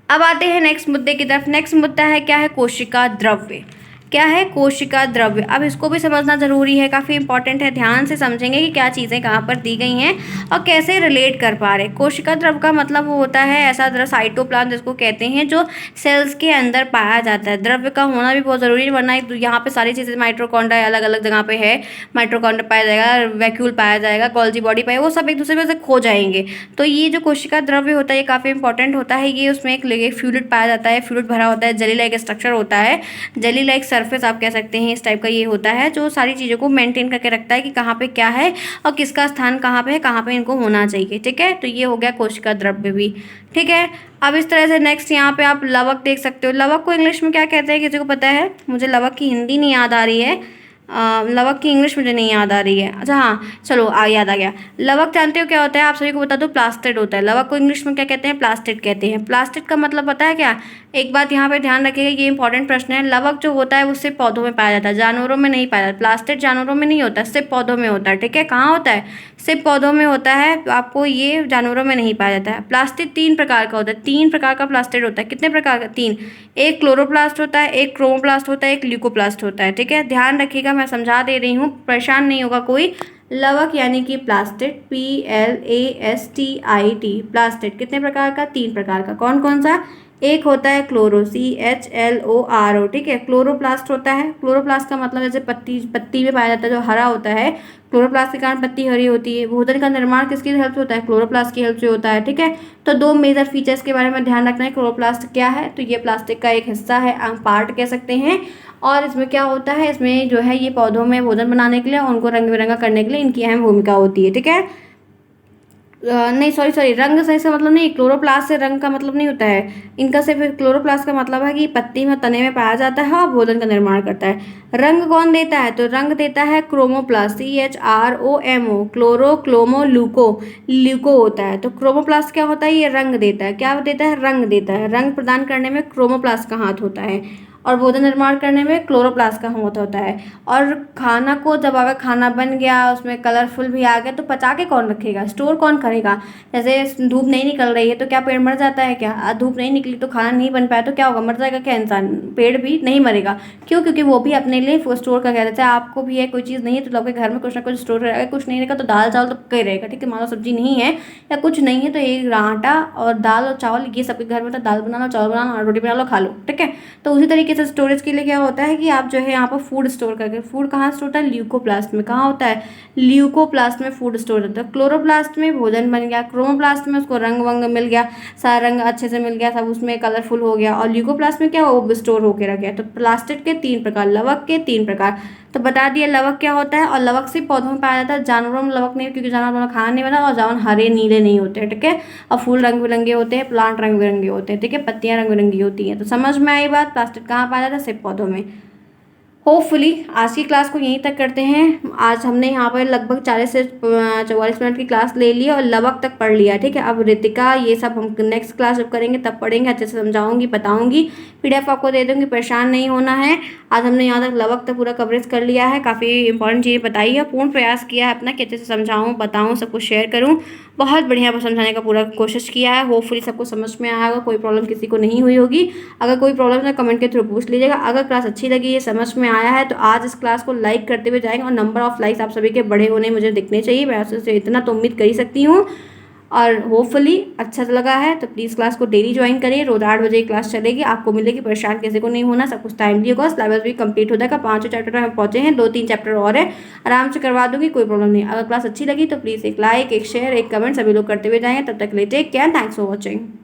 अब आते हैं नेक्स्ट मुद्दे की तरफ। नेक्स्ट मुद्दा है क्या है? कोशिका द्रव्य। क्या है? कोशिका द्रव्य। अब इसको भी समझना जरूरी है, काफ़ी इंपॉर्टेंट है। ध्यान से समझेंगे कि क्या चीज़ें कहाँ पर दी गई हैं और कैसे रिलेट कर पा रहे। कोशिका द्रव्य का मतलब वो होता है ऐसा द्रव्य, साइटोप्लाज्म जिसको कहते हैं, जो सेल्स के अंदर पाया जाता है। द्रव्य का होना भी बहुत ज़रूरी है, वरना यहाँ पे सारी चीज़ें, माइटोकॉन्ड्रिया अलग अलग जगह पे है, माइटोकॉन्ड्रिया पाया जाएगा, वैक्यूल पाया जाएगा, गोल्जी बॉडी पाया, वो सब एक दूसरे में से खो जाएंगे। तो ये जो कोशिका द्रव्य होता है ये काफ़ी इंपॉर्टेंट होता है। ये उसमें एक फ्लूइड पाया जाता है, फ्लूइड भरा होता है, जेली लाइक स्ट्रक्चर होता है, जेली लाइक सरफेस आप कह सकते हैं, इस टाइप का ये होता है, जो सारी चीज़ों को मेंटेन करके रखता है कि कहाँ पे क्या है और किसका स्थान कहाँ पे है, कहाँ पे इनको होना चाहिए, ठीक है। तो ये हो गया कोशिका द्रव्य भी, ठीक है। अब इस तरह से नेक्स्ट यहाँ पे आप लवक देख सकते हो। लवक को इंग्लिश में क्या कहते हैं, किसी को पता है? मुझे लवक की हिंदी नहीं याद आ रही है, लवक की इंग्लिश मुझे नहीं याद आ रही है। अच्छा हाँ, चलो याद आ गया। लवक जानते हो क्या होता है? आप सभी को बता दो, प्लास्टिड होता है। लवक को इंग्लिश में क्या कहते हैं? प्लास्टिड कहते हैं। प्लास्टिड का मतलब पता है क्या? एक बात यहाँ पे ध्यान रखिएगा, ये इंपॉर्टेंट प्रश्न है। लवक जो होता है वो सिर्फ पौधों में पाया जाता है, जानवरों में नहीं पाया जाता। प्लास्टिड जानवरों में नहीं होता, सिर्फ पौधों में होता है, ठीक है। कहाँ होता है? सिर्फ पौधों में होता है, आपको ये जानवरों में नहीं पाया जाता है। प्लास्टिड 3 प्रकार का होता है, 3 प्रकार का प्लास्टिड होता है। कितने प्रकार का? 3। एक क्लोरोप्लास्ट होता है, एक क्रोमोप्लास्ट होता है, एक ल्यूकोप्लास्ट होता है, ठीक है। ध्यान रखिएगा, मैं समझा दे रही हूँ, परेशान नहीं होगा कोई। लवक यानी कि प्लास्टिड, PLASTID, प्लास्टिड कितने प्रकार का? 3 प्रकार का। कौन कौन सा? एक होता है क्लोरो, CHLORO, ठीक है। क्लोरोप्लास्ट होता है, क्लोरोप्लास्ट का मतलब जैसे पत्ती में पाया जाता है, जो हरा होता है, क्लोरोप्लास्ट के कारण पत्ती हरी होती है। भोजन का निर्माण किसकी हेल्प से होता है? क्लोरोप्लास्ट की हेल्प से होता है, ठीक है। तो 2 मेजर फीचर्स के बारे में ध्यान रखना है। क्लोरोप्लास्ट क्या है? तो ये प्लास्टिक का एक हिस्सा है, पार्ट कह सकते हैं। और इसमें क्या होता है, इसमें जो है ये पौधों में भोजन बनाने के लिए, उनको रंग बिरंगा करने के लिए इनकी अहम भूमिका होती है, ठीक है। नहीं सॉरी, रंग सही से मतलब नहीं, क्लोरोप्लास्ट से रंग का मतलब नहीं होता है इनका। सिर्फ क्लोरोप्लास्ट का मतलब है कि पत्ती में, तने में पाया जाता है और भोजन का निर्माण करता है। रंग कौन देता है? तो रंग देता है क्रोमोप्लास्ट, CHROMO, क्लोरो क्लोमो लूको, ल्यूको होता है। तो क्रोमोप्लास्ट क्या होता है? ये रंग देता है। क्या देता है? रंग देता है। रंग प्रदान करने में क्रोमोप्लास्ट का हाथ होता है और भोजन निर्माण करने में क्लोरोप्लास्ट का हाथ होता है। और खाना को, जब अगर खाना बन गया, उसमें कलरफुल भी आ गया, तो पचा के कौन रखेगा? स्टोर कौन करेगा? जैसे धूप नहीं निकल रही है तो क्या पेड़ मर जाता है क्या? धूप नहीं निकली तो खाना नहीं बन पाया तो क्या होगा? मर जाएगा क्या इंसान? पेड़ भी नहीं मरेगा। क्यों? क्योंकि वो भी अपने लिए स्टोर करके रहता है। आपको भी है, कोई चीज़ नहीं है तो आपके घर में कुछ ना कुछ स्टोर रहेगा। कुछ नहीं रहेगा तो दाल चावल तो कहीं रहेगा, ठीक है। मान लो सब्जी नहीं है या कुछ नहीं है तो एक आटा और दाल और चावल, ये सबके घर में, तो दाल बना लो, चावल बना लो और रोटी बना लो, खा लो, ठीक है। तो उसी तरीके तरीके से स्टोरेज के लिए क्या होता है कि आप जो है यहाँ पर फूड स्टोर करके, फूड कहाँ स्टोर होता है, ल्यूकोप्लास्ट में। कहाँ होता है, ल्यूकोप्लास्ट में फूड स्टोर होता है। क्लोरोप्लास्ट में भोजन बन गया, क्रोमोप्लास्ट में उसको रंग वंग मिल गया, सारा रंग अच्छे से मिल गया, सब उसमें कलरफुल हो गया, और ल्यूकोप्लास्ट में क्या वो स्टोर होकर रख गया। तो प्लास्टिड के 3 प्रकार, लवक के 3 प्रकार। तो बता दिया लवक क्या होता है, और लवक सिर्फ पौधों में पाया जाता है, जानवरों में लवक नहीं, क्योंकि जानवर खाना नहीं बना, और जानवर हरे नीले नहीं होते हैं, ठीक है। और फूल रंग बिरंगे होते हैं, प्लांट रंग बिरंगे होते हैं, ठीक है, पत्तियां रंग बिरंगी होती हैं। तो समझ में आई बात, प्लास्टिक कहाँ पाया जाता है, सिर्फ पौधों में। होपफुली आज की क्लास को यहीं तक करते हैं। आज हमने यहाँ पर लगभग 40 से 44 मिनट की क्लास ले ली और लवक तक पढ़ लिया, ठीक है। अब रितिका ये सब हम नेक्स्ट क्लास जब करेंगे तब पढ़ेंगे, अच्छे से समझाऊंगी, बताऊंगी, पीडीएफ आपको दे दूंगी, परेशान नहीं होना है। आज हमने यहाँ तक लवक तक पूरा कवरेज कर लिया है, काफ़ी इंपॉर्टेंट चीज़ें बताई है, पूर्ण प्रयास किया है अपना कि अच्छे से समझाऊँ, बताऊँ, सब कुछ शेयर करूँ। बहुत बढ़िया समझाने का पूरा कोशिश किया है। होपफुली सबको समझ में आया होगा, कोई प्रॉब्लम किसी को नहीं हुई होगी। अगर कोई प्रॉब्लम है कमेंट के थ्रू पूछ लीजिएगा। अगर क्लास अच्छी लगी, ये समझ में आया है, तो आज इस क्लास को लाइक करते हुए जाएंगे, और नंबर ऑफ लाइक्स आप सभी के बड़े होने मुझे दिखने चाहिए, मैं आपसे इतना तो उम्मीद कर ही सकती हूँ। और होपफुली अच्छा लगा है तो प्लीज़ क्लास को डेली ज्वाइन करिए। रोज 8 बजे क्लास चलेगी, आपको मिलेगी, परेशान किसी को नहीं होना, सब कुछ टाइमली होगा। सिलेबस भी कंप्लीट हो जाएगा, 5 चैप्टर में पहुंचे हैं, 2-3 चैप्टर और है, आराम से करवा दूंगी, कोई प्रॉब्लम नहीं। अगर क्लास अच्छी लगी तो प्लीज़ एक लाइक, एक शेयर, एक कमेंट सभी लोग करते हुए जाएंगे। तब तक के लिए take care, thanks for watching.